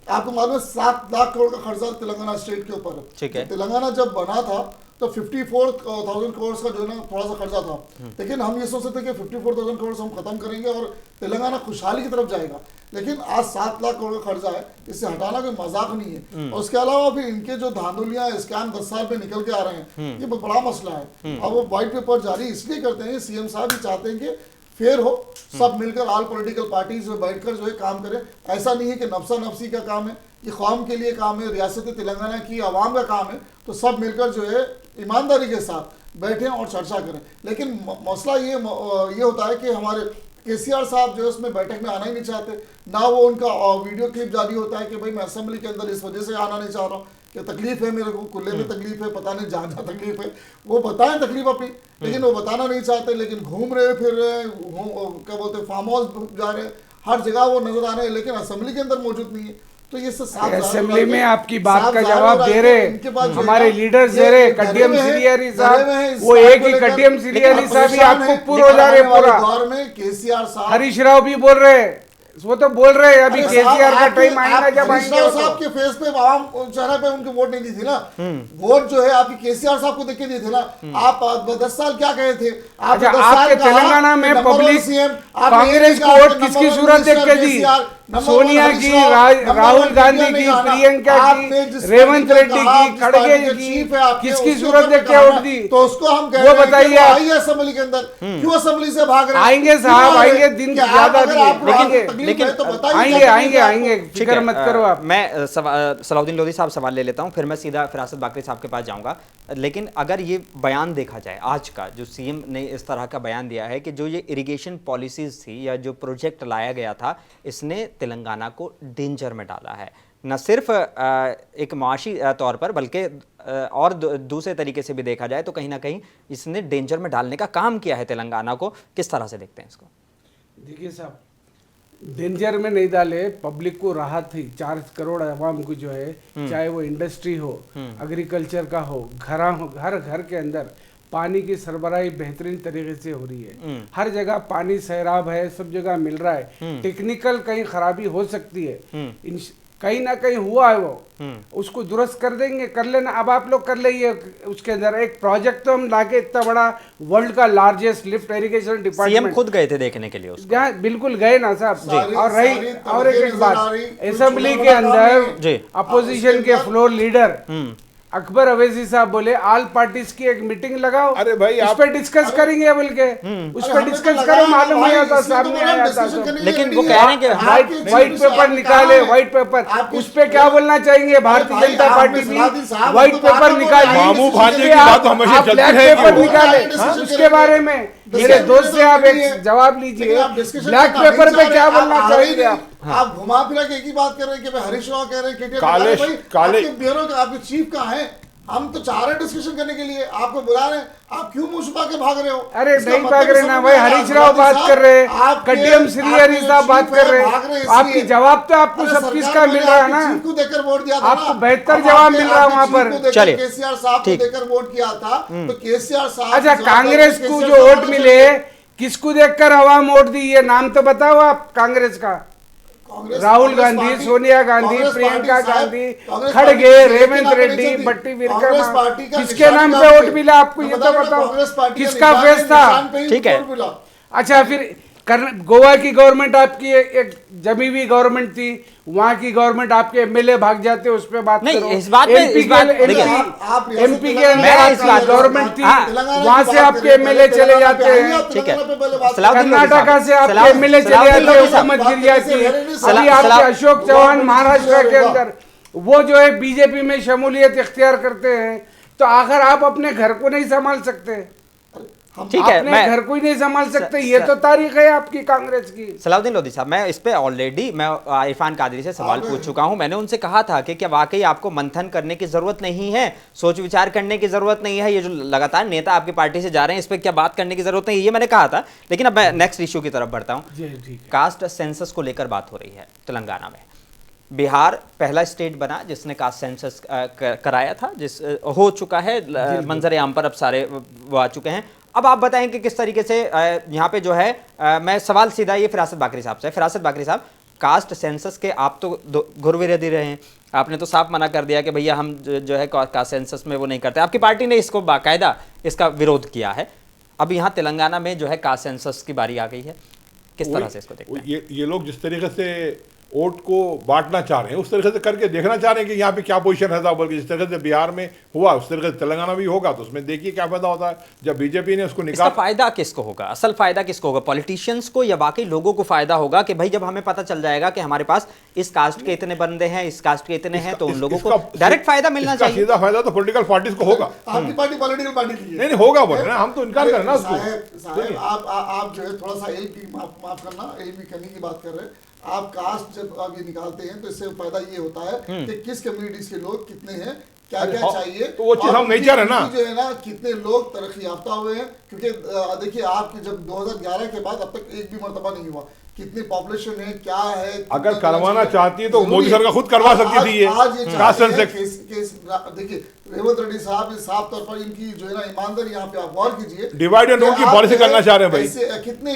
आपको मालूम है 7 लाख करोड़ का खर्चा तेलंगाना स्टेट के ऊपर। ठीक है। तेलंगाना जब बना था तो 54,000 करोड़ का जो है ना थोड़ा सा खर्चा था, लेकिन हम ये सोचते थे कि 54,000 करोड़ हम खत्म करेंगे और तेलंगाना खुशहाली की तरफ जाएगा, लेकिन आज 7 लाख करोड़ का खर्चा है, इसे हटाना कोई मजाक नहीं है। और उसके अलावा भी इनके जो धांधुलियां स्कैम 10 साल में निकल के आ रहे हैं, ये बड़ा मसला है। अब वो व्हाइट पेपर जारी इसलिए करते हैं, सीएम साहब भी चाहते हैं कि फेयर हो, सब मिलकर ऑल पॉलिटिकल पार्टीज में बैठकर जो है काम करें। ऐसा नहीं है कि नफसा नफसी का काम है, ये कौम के लिए काम है, रियासत तेलंगाना की आवाम का काम है, तो सब मिलकर जो है ईमानदारी के साथ बैठें और चर्चा करें। लेकिन मसला ये होता है कि हमारे केसीआर साहब जो है उसमें बैठक में आना ही नहीं चाहते, ना वो उनका वीडियो क्लिप जारी होता है कि भाई मैं असेंबली के अंदर इस वजह से आना नहीं चाह रहा हूँ कि तकलीफ है मेरे को, कुल्ले में तकलीफ है, पता नहीं जहाँ जहाँ तकलीफ है वो बताएं तकलीफ अपनी, लेकिन वो बताना नहीं चाहते। लेकिन घूम रहे फिर रहे, क्या बोलते हैं, फार्म हाउस जा रहे, हर जगह वो नजर आ रहे हैं, लेकिन असेंबली के अंदर मौजूद नहीं है। तो ये असेंबली में आपकी बात का जवाब दे रहे हमारे लीडर्स दे रहे, कटियम सिरियारी साहब, वो एक ही कटियम सिरियारी साहब ही आपको पूरा हो जा रहे पूरा दौर में केसीआर साहब, हरीश राव भी बोल रहे, वो तो बोल रहे हैं अभी केसीआर का टाइम आएगा जब आएंगे। साहब के फेस पे आवाम चेहरे पे उनके वोट नहीं दी थी ना, वोट जो है आपकी केसीआर साहब को देख के दिए थे ना। आप 10 साल क्या कहे थे? आपके तेलंगाना में पब्लिक कांग्रेस को वोट किसकी सूरत देख के दी? सोनिया की, राहुल गांधी की, प्रियंका की, रेवंत रेड्डी की, खड़गे की, किसकी सूरत देख के वोट दी? तो उसको हम वो बताइए। आइए असेंबली के अंदर, क्यों असेंबली से भाग रहे हैं? आएंगे साहब, आएंगे, दिन ज्यादा लेकिन आएंगे, फिक्र मत करो आप। मैं सलाउद्दीन लोधी साहब सवाल ले लेता हूं, फिर मैं सीधा फिरासत बाकरी साहब के पास जाऊंगा। लेकिन अगर ये बयान देखा जाए आज का, जो सीएम ने इस तरह का बयान दिया है कि जो ये इरिगेशन पॉलिसीज थी या जो प्रोजेक्ट लाया गया था, इसने तेलंगाना को डेंजर में डाला है, न सिर्फ एक माशी तौर पर बल्कि और दूसरे तरीके से भी देखा जाए तो कहीं ना कहीं इसने डेंजर में डालने का काम किया है तेलंगाना को। किस तरह से देखते हैं इसको? देखिए साहब, डेंजर में नहीं डाले, पब्लिक को राहत थी। 4 करोड़ आवाम को जो है, चाहे वो इंडस्ट्री हो, एग्रीकल्चर का हो, हर घर के अंदर पानी की सरबराही बेहतरीन तरीके से हो रही है। हर जगह पानी सैराब है, सब जगह मिल रहा है। टेक्निकल कहीं खराबी हो सकती है, कहीं ना कहीं हुआ है, वो उसको दुरुस्त कर देंगे, कर लेना। अब आप लोग कर लेंगे उसके अंदर एक प्रोजेक्ट। तो हम लाके इतना बड़ा वर्ल्ड का largest lift irrigation department, CM खुद गए थे देखने के लिए उसको। बिल्कुल गए ना साहब। और एक बात, असेंबली के अंदर अपोजिशन के फ्लोर लीडर अकबर अवैसी साहब बोले ऑल पार्टीज की एक मीटिंग लगाओ, अरे भाई उस पर डिस्कस करेंगे बोल के। उस पर डिस्कस करो, मालूम नहीं आता, सामने आया था। लेकिन वो कह रहे हैं कि व्हाइट पेपर निकाले, व्हाइट पेपर, उस पे क्या बोलना चाहेंगे? भारतीय जनता पार्टी भी व्हाइट पेपर निकाली, आप ब्लैक पेपर निकाले, उसके बारे में मेरे दोस्त से आप एक जवाब लीजिए। ब्लैक पेपर पे क्या बोलना चाहेंगे आप घुमा फिरा के एक ही बात कर रहे हैं कि हरीश राव कह रहे हैं काले ब्यूरो का आपके चीफ कहाँ है? हम तो चाह रहे डिस्कशन करने के लिए, आपको बुला रहे हैं, आप क्यों मुंह छुपा के भाग रहे हो? अरे नहीं भाग रहे ना भाई, हरीश राव बात कर रहे हैं, कटियम श्री हरी साहब बात कर रहे हैं। आपकी जवाब तो आपको सब किसका मिल रहा है ना, को देकर वोट दिया था, आपको बेहतर जवाब मिल रहा है वहाँ पर। चलिए, केसीआर साहब को देकर वोट किया था, तो केसीआर साहब, अच्छा कांग्रेस को जो वोट मिले, किसको देखकर आवाम वोट दी, ये नाम तो बताओ आप कांग्रेस का। राहुल गांधी, सोनिया गांधी, प्रियंका गांधी, खड़गे, रेवंत रेड्डी, भट्टी विक्रमा, किसके नाम पे वोट मिला आपको ये तो बताओ, किसका फेस था? ठीक है। अच्छा फिर गोवा की गवर्नमेंट आपकी एक जमी हुई गवर्नमेंट थी, वहाँ की गवर्नमेंट आपके एमएलए भाग जाते, उस पे बात नहीं, करो। इस बात पे एमपी के अंदर गवर्नमेंट थी, वहाँ से आपके एमएलए चले जाते हैं। ठीक है, कर्नाटका से आपके एमएलए चले जाते हैं, हुकूमत गिर जाती है। अभी आपके अशोक चौहान महाराष्ट्र के अंदर वो जो है बीजेपी में शमूलियत इख्तियार करते हैं, तो आखिर आप अपने घर को नहीं संभाल सकते? ठीक है, मैं घर को ही नहीं संभाल सकते, ये तो तारीख है आपकी कांग्रेस की। सलाउद्दीन लोधी साहब, मैं इस पे ऑलरेडी मैं इरफान कादरी से सवाल पूछ चुका हूं। मैंने उनसे कहा था कि क्या वाकई आपको मंथन करने की जरूरत नहीं है, सोच विचार करने की जरूरत नहीं है, ये जो लगातार नेता आपकी पार्टी से जा रहे हैं इस पे क्या बात करने की जरूरत नहीं है, ये मैंने कहा था। लेकिन अब मैं नेक्स्ट इश्यू की तरफ बढ़ता हूँ। कास्ट सेंसस को लेकर बात हो रही है तेलंगाना में। बिहार पहला स्टेट बना जिसने कास्ट सेंसस कराया था, हो चुका है, मंजर आम पर अब सारे वो आ चुके हैं। अब आप बताएं कि किस तरीके से यहाँ पे जो है मैं सवाल सीधा ये फिरासत बाकरी साहब से। फिरासत बाकरी साहब, कास्ट सेंसस के आप तो घुरविरोधी रहे हैं, आपने तो साफ मना कर दिया कि भैया हम जो है कास्ट सेंसस में वो नहीं करते, आपकी पार्टी ने इसको बाकायदा इसका विरोध किया है। अब यहाँ तेलंगाना में जो है कास्ट सेंसस की बारी आ गई है, किस तरह से इसको देखते हैं? ये लोग जिस तरीके से वोट को बांटना चाह रहे हैं उस तरीके से करके देखना चाह रहे हैं कि यहाँ पे क्या पोजीशन रहता, बल्कि जिस तरीके से बिहार में हुआ उस तरीके से तेलंगाना भी होगा, तो उसमें देखिए क्या फायदा होता है जब बीजेपी ने उसको निकाला। फायदा किसको होगा, असल फायदा किसको होगा, पॉलिटिशियंस को या बाकी लोगों को फायदा होगा कि भाई जब हमें पता चल जाएगा कि हमारे पास इस कास्ट के इतने बंदे हैं, इस कास्ट के इतने हैं, तो उन लोगों को डायरेक्ट फायदा मिलना चाहिए। सीधा फायदा तो पॉलिटिकल पार्टीज को होगा। आपकी पार्टी पॉलिटिकल पार्टी नहीं होगा बोल रहे, हम तो इनकार करें ना उसको। आप जो है थोड़ा सा एलपी माफ करना, एलपी करने की बात कर रहे हैं। आप कास्ट जब आप ये निकालते हैं तो इससे फायदा ये होता है कि किस कम्युनिटीज के लोग कितने हैं, क्या क्या चाहिए, तो वो चीज हम नहीं चाह रहे ना, जो है ना कितने लोग तरक्की याफ्ता हुए हैं। क्योंकि देखिए आपके जब 2011 के बाद अब तक एक भी मर्तबा नहीं हुआ, कितनी पॉपुलेशन है, क्या है, अगर करवाना चाहती है तो मोदी सरकार खुद करवा सकती थी। देखिए रेवंत रेड्डी साहब साफ तौर पर इनकी जो है ना ईमानदारी, यहाँ पे आप गौर कीजिए, डिवाइड एंड रूल की पॉलिसी करना चाह रहे हैं भाई। कितने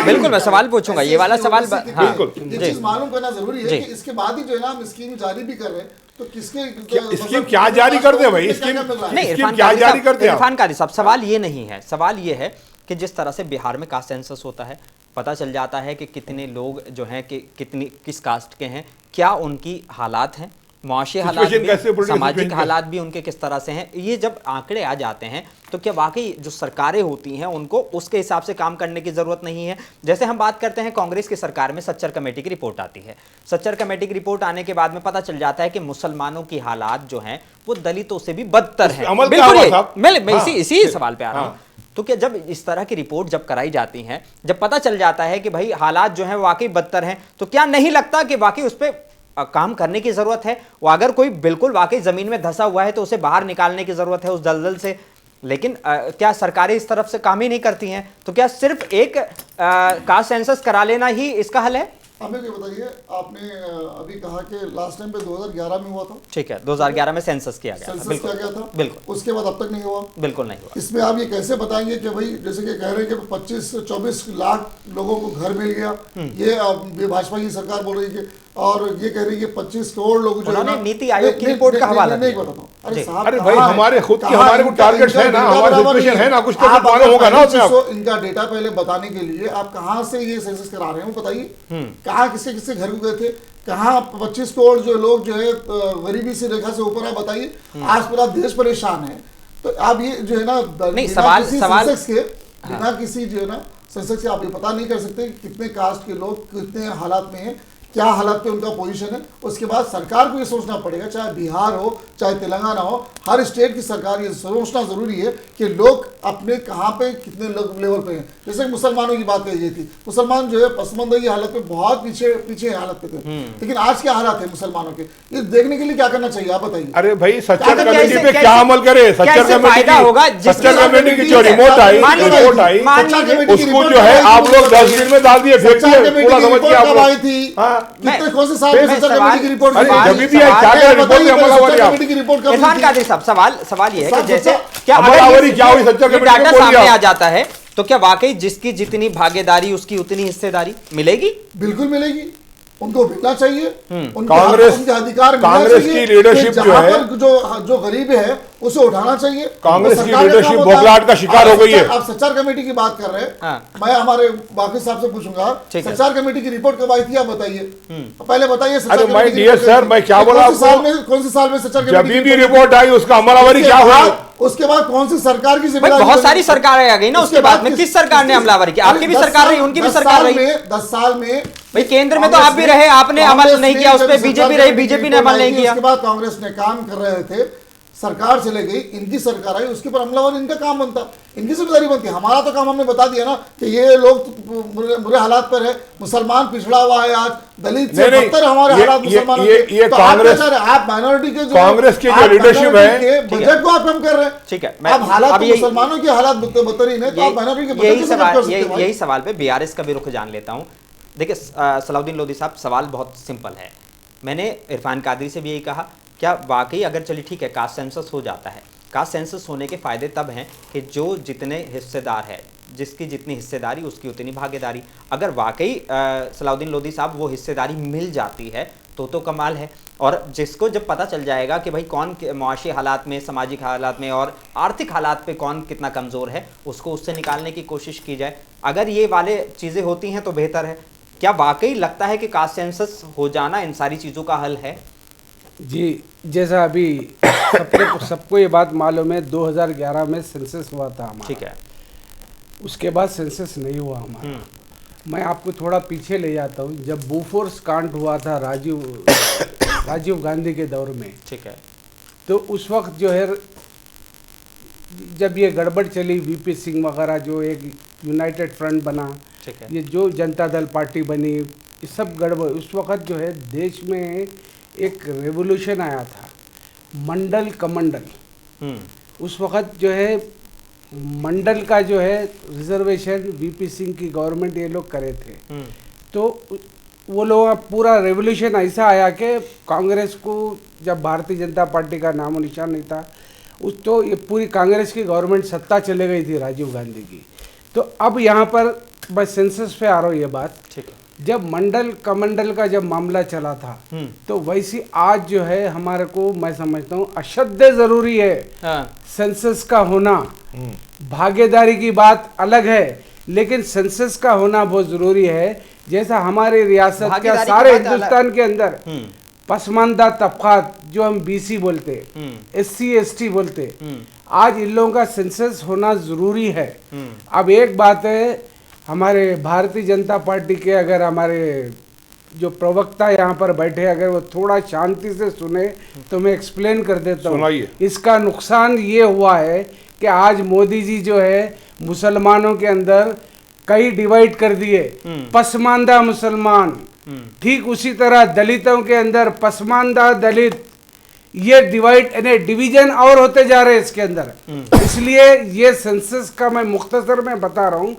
बिल्कुल मैं सवाल पूछूंगा, ये वाला सवाल बिल्कुल ये चीज मालूम करना जरूरी है कि इसके बाद ही जो है ना हम स्कीम जारी भी कर रहे हैं, तो किसके स्कीम क्या जारी करते हैं भाई, स्कीम क्या जारी करते हैं? इरफान कादरी साहब, सवाल ये नहीं है, सवाल ये है कि जिस तरह से बिहार में कास्ट सेंसस होता है, पता चल जाता है कि कितने लोग जो हैं कि किस कास्ट के हैं, क्या उनकी हालात हैं, मुआशी हालात भी, सामाजिक हालात भी उनके किस तरह से हैं, ये जब आंकड़े आ जाते हैं तो क्या वाकई जो सरकारें होती हैं उनको उसके हिसाब से काम करने की ज़रूरत नहीं है? जैसे हम बात करते हैं कांग्रेस की सरकार में सच्चर कमेटी की रिपोर्ट आती है, सच्चर कमेटी की रिपोर्ट आने के बाद में पता चल जाता है कि मुसलमानों की हालात जो हैं वो दलितों से भी बदतर हैं। बिल्कुल मैं इसी सवाल पे आ रहा हूँ। तो क्या जब इस तरह की रिपोर्ट जब कराई जाती हैं, जब पता चल जाता है कि भाई हालात जो हैं वाकई बदतर हैं, तो क्या नहीं लगता कि वाकई उस पर काम करने की जरूरत है? वो अगर कोई बिल्कुल वाकई जमीन में धंसा हुआ है तो उसे बाहर निकालने की जरूरत है उस दलदल से, लेकिन क्या सरकारें इस तरफ से काम ही नहीं करती हैं? तो क्या सिर्फ एक कास्ट सेंसस करा लेना ही इसका हल है? हमें ये बताइए, आपने अभी कहा कि लास्ट टाइम पे 2011 में हुआ था। ठीक है, 2011 में सेंसस किया गया था। सेंसस किया गया था, बिल्कुल। उसके बाद अब तक नहीं हुआ। बिल्कुल नहीं हुआ। इसमें आप ये कैसे बताएंगे कि भाई जैसे कि कह रहे हैं कि 25-24 लाख लोगों को घर मिल गया, ये भाजपा की सरकार बोल रही है, और ये कह रही है 25 करोड़ लोग जो है ना, नीति आयोग की रिपोर्ट का हवाला नहीं बताता हूँ। अरे साहब, अरे भाई हमारे खुद के हमारे को टारगेट्स है ना, हमारा सिचुएशन है ना, कुछ तो मालूम होगा ना उसमें। इनका डेटा पहले बताने के लिए आप कहाँ से ये सेंसस करा रहे हैं वो बताइए। कहाँ किसके किसके घर को गए थे, कहाँ 25 करोड़ जो लोग जो है गरीबी से रेखा से ऊपर है, बताइए। आज पूरा देश परेशान है, तो आप ये जो है ना बिना किसी जो है ना सेंसस के आप ये पता नहीं कर सकते कि कितने कास्ट के लोग कितने हालात में हैं, क्या हालात पे उनका पोजीशन है। उसके बाद सरकार को ये सोचना पड़ेगा, चाहे बिहार हो चाहे तेलंगाना हो, हर स्टेट की सरकार ये सोचना जरूरी है कि लोग अपने कहाँ पे कितने लेवल पे हैं। जैसे मुसलमानों की बात कही गई थी, मुसलमान जो है पसमंदा की हालत में बहुत पीछे हालत पे थे, लेकिन आज क्या हालात है मुसलमानों के, ये देखने के लिए क्या करना चाहिए आप बताइए। अरे भाई सच्चर कमेटी पे क्या अमल करे, सच्चर कमेटी की जो रिपोर्ट आई उसको जो है आप लोग डस्टबिन में डाल दिए, फेंक दिए, पूरा समझ के आप लोग थी। कितने कौन से साल में सच्चर कमेटी की रिपोर्ट इरफान कादरी साहब, सवाल ये है कि जैसे क्या डाटा सामने आ जाता है तो क्या वाकई जिसकी जितनी भागीदारी उसकी उतनी हिस्सेदारी मिलेगी? बिल्कुल मिलेगी, उनको मिलना चाहिए। कांग्रेस उनके अधिकार कांग्रेस की लीडरशिप जो है, जो गरीब है उसे उठाना चाहिए। कांग्रेस की लीडरशिप बौखलाहट का शिकार हो गई है। आप सच्चार कमेटी की बात कर रहे हैं, मैं हमारे बाकी साहब से पूछूंगा, सच्चार कमेटी की रिपोर्ट कब आई थी आप बताइए, पहले बताइए। सर मैं क्या बोला, कौन से साल में सच्चार जब भी रिपोर्ट आई उसका अमलावरी क्या हुआ, उसके बाद कौन सी सरकार की जिम्मेदारी, बहुत सारी सरकारें आ गई ना उसके बाद में, किस सरकार ने अमलावरी की? आपकी भी सरकार रही, उनकी भी सरकार रही। 10 साल में भाई केंद्र में तो आप भी रहे, आपने अमल नहीं किया, उस पर बीजेपी रही, बीजेपी ने अमल नहीं किया। उसके बाद कांग्रेस ने काम कर रहे थे, सरकार चले गई, इनकी सरकार आई, उसके पर अमलावरी इनका काम बनता, इनकी जिम्मेदारी बनती। हमारा तो काम हमने बता दिया ना कि ये लोग बुरे हालात पर है, मुसलमान पिछड़ा हुआ है, आज दलित से बदतर हमारे हालात मुसलमानों के। तो कांग्रेस आप माइनॉरिटी के कांग्रेस की जो लीडरशिप है, बजट को आप कम कर रहे हैं। ठीक है, अब हालात मुसलमानों के हालात बदतरीन है, तो आप माइनॉरिटी के बजट यही सवाल पे बीआरएस का भी रुख जान लेता हूँ। देखिए सलाउद्दीन लोधी साहब, सवाल बहुत सिंपल है। मैंने इरफान कादरी से भी यही कहा, क्या वाकई अगर चलिए ठीक है कास्ट सेंसस हो जाता है, कास्ट सेंसस होने के फ़ायदे तब हैं कि जो जितने हिस्सेदार है, जिसकी जितनी हिस्सेदारी उसकी उतनी भागीदारी, अगर वाकई सलाउद्दीन लोधी साहब वो हिस्सेदारी मिल जाती है तो कमाल है। और जिसको जब पता चल जाएगा कि भाई कौन मुआशी हालात में, सामाजिक हालात में और आर्थिक हालात पे कौन कितना कमज़ोर है, उसको उससे निकालने की कोशिश की जाए। अगर ये वाले चीज़ें होती हैं तो बेहतर है। क्या वाकई लगता है कि कास्ट सेंसस हो जाना इन सारी चीज़ों का हल है? जी, जैसा अभी सबको ये बात मालूम है, 2011 में सेंसस हुआ था हमारा। ठीक है, उसके बाद सेंसस नहीं हुआ हमारा। मैं आपको थोड़ा पीछे ले जाता हूँ, जब बोफोर्स कांड हुआ था राजीव गांधी के दौर में। ठीक है, तो उस वक्त जो है जब ये गड़बड़ चली, वीपी सिंह वगैरह जो एक यूनाइटेड फ्रंट बना, ठीक है, ये जो जनता दल पार्टी बनी, ये सब गड़बड़, उस वक्त जो है देश में एक रेवोल्यूशन आया था, मंडल कमंडल। उस वक्त जो है मंडल का जो है रिजर्वेशन वीपी सिंह की गवर्नमेंट ये लोग करे थे। तो वो लोग पूरा रेवोल्यूशन ऐसा आया कि कांग्रेस को, जब भारतीय जनता पार्टी का नामो निशान नहीं था, उस तो ये पूरी कांग्रेस की गवर्नमेंट सत्ता चले गई थी राजीव गांधी की। तो अब यहाँ पर बस सेंसस पे आ रहा हूँ ये बात। ठीक है, जब मंडल कमंडल का जब मामला चला था, तो वैसी आज जो है हमारे को, मैं समझता हूँ अशद जरूरी है सेंसस का होना। भागीदारी की बात अलग है, लेकिन सेंसस का होना बहुत जरूरी है। जैसा हमारे रियासत के सारे हिंदुस्तान के अंदर पसमानदा तबकात जो हम बीसी बोलते, SC ST बोलते, आज इन लोगों का सेंसस होना जरूरी है। अब एक बात है, हमारे भारतीय जनता पार्टी के अगर हमारे जो प्रवक्ता यहाँ पर बैठे, अगर वो थोड़ा शांति से सुने तो मैं एक्सप्लेन कर देता हूँ। इसका नुकसान ये हुआ है कि आज मोदी जी जो है मुसलमानों के अंदर कई डिवाइड कर दिए, पसमानदा मुसलमान, ठीक उसी तरह दलितों के अंदर पसमानदा दलित, ये डिवीजन और होते जा रहे हैं इसके अंदर। इसलिए ये सेंसस का मैं मुख्तसर में बता रहा हूँ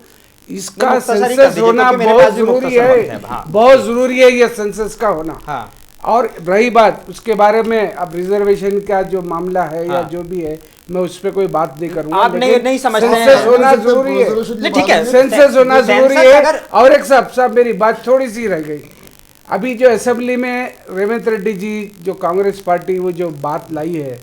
इसका मुख्तसरी कर सेंसस दीजिए, होना क्योंकि मेरे बहुत पास भी जरूरी मुख्तसर वक्त है, हाँ। बहुत जरूरी है ये सेंसस का होना। हाँ। और रही बात उसके बारे में, अब रिजर्वेशन का जो मामला है या हाँ। जो भी है, मैं उस पर कोई बात नहीं करूंगा। आप नहीं समझते हैं। सेंसस होना जरूरी है, नहीं, ठीक है, सेंसस होना जरूरी सेंसस है। अगर- और एक साहब मेरी बात थोड़ी सी रह गई। अभी जो असेंबली में रेवंत रेड्डी जी जो कांग्रेस पार्टी वो जो बात लाई है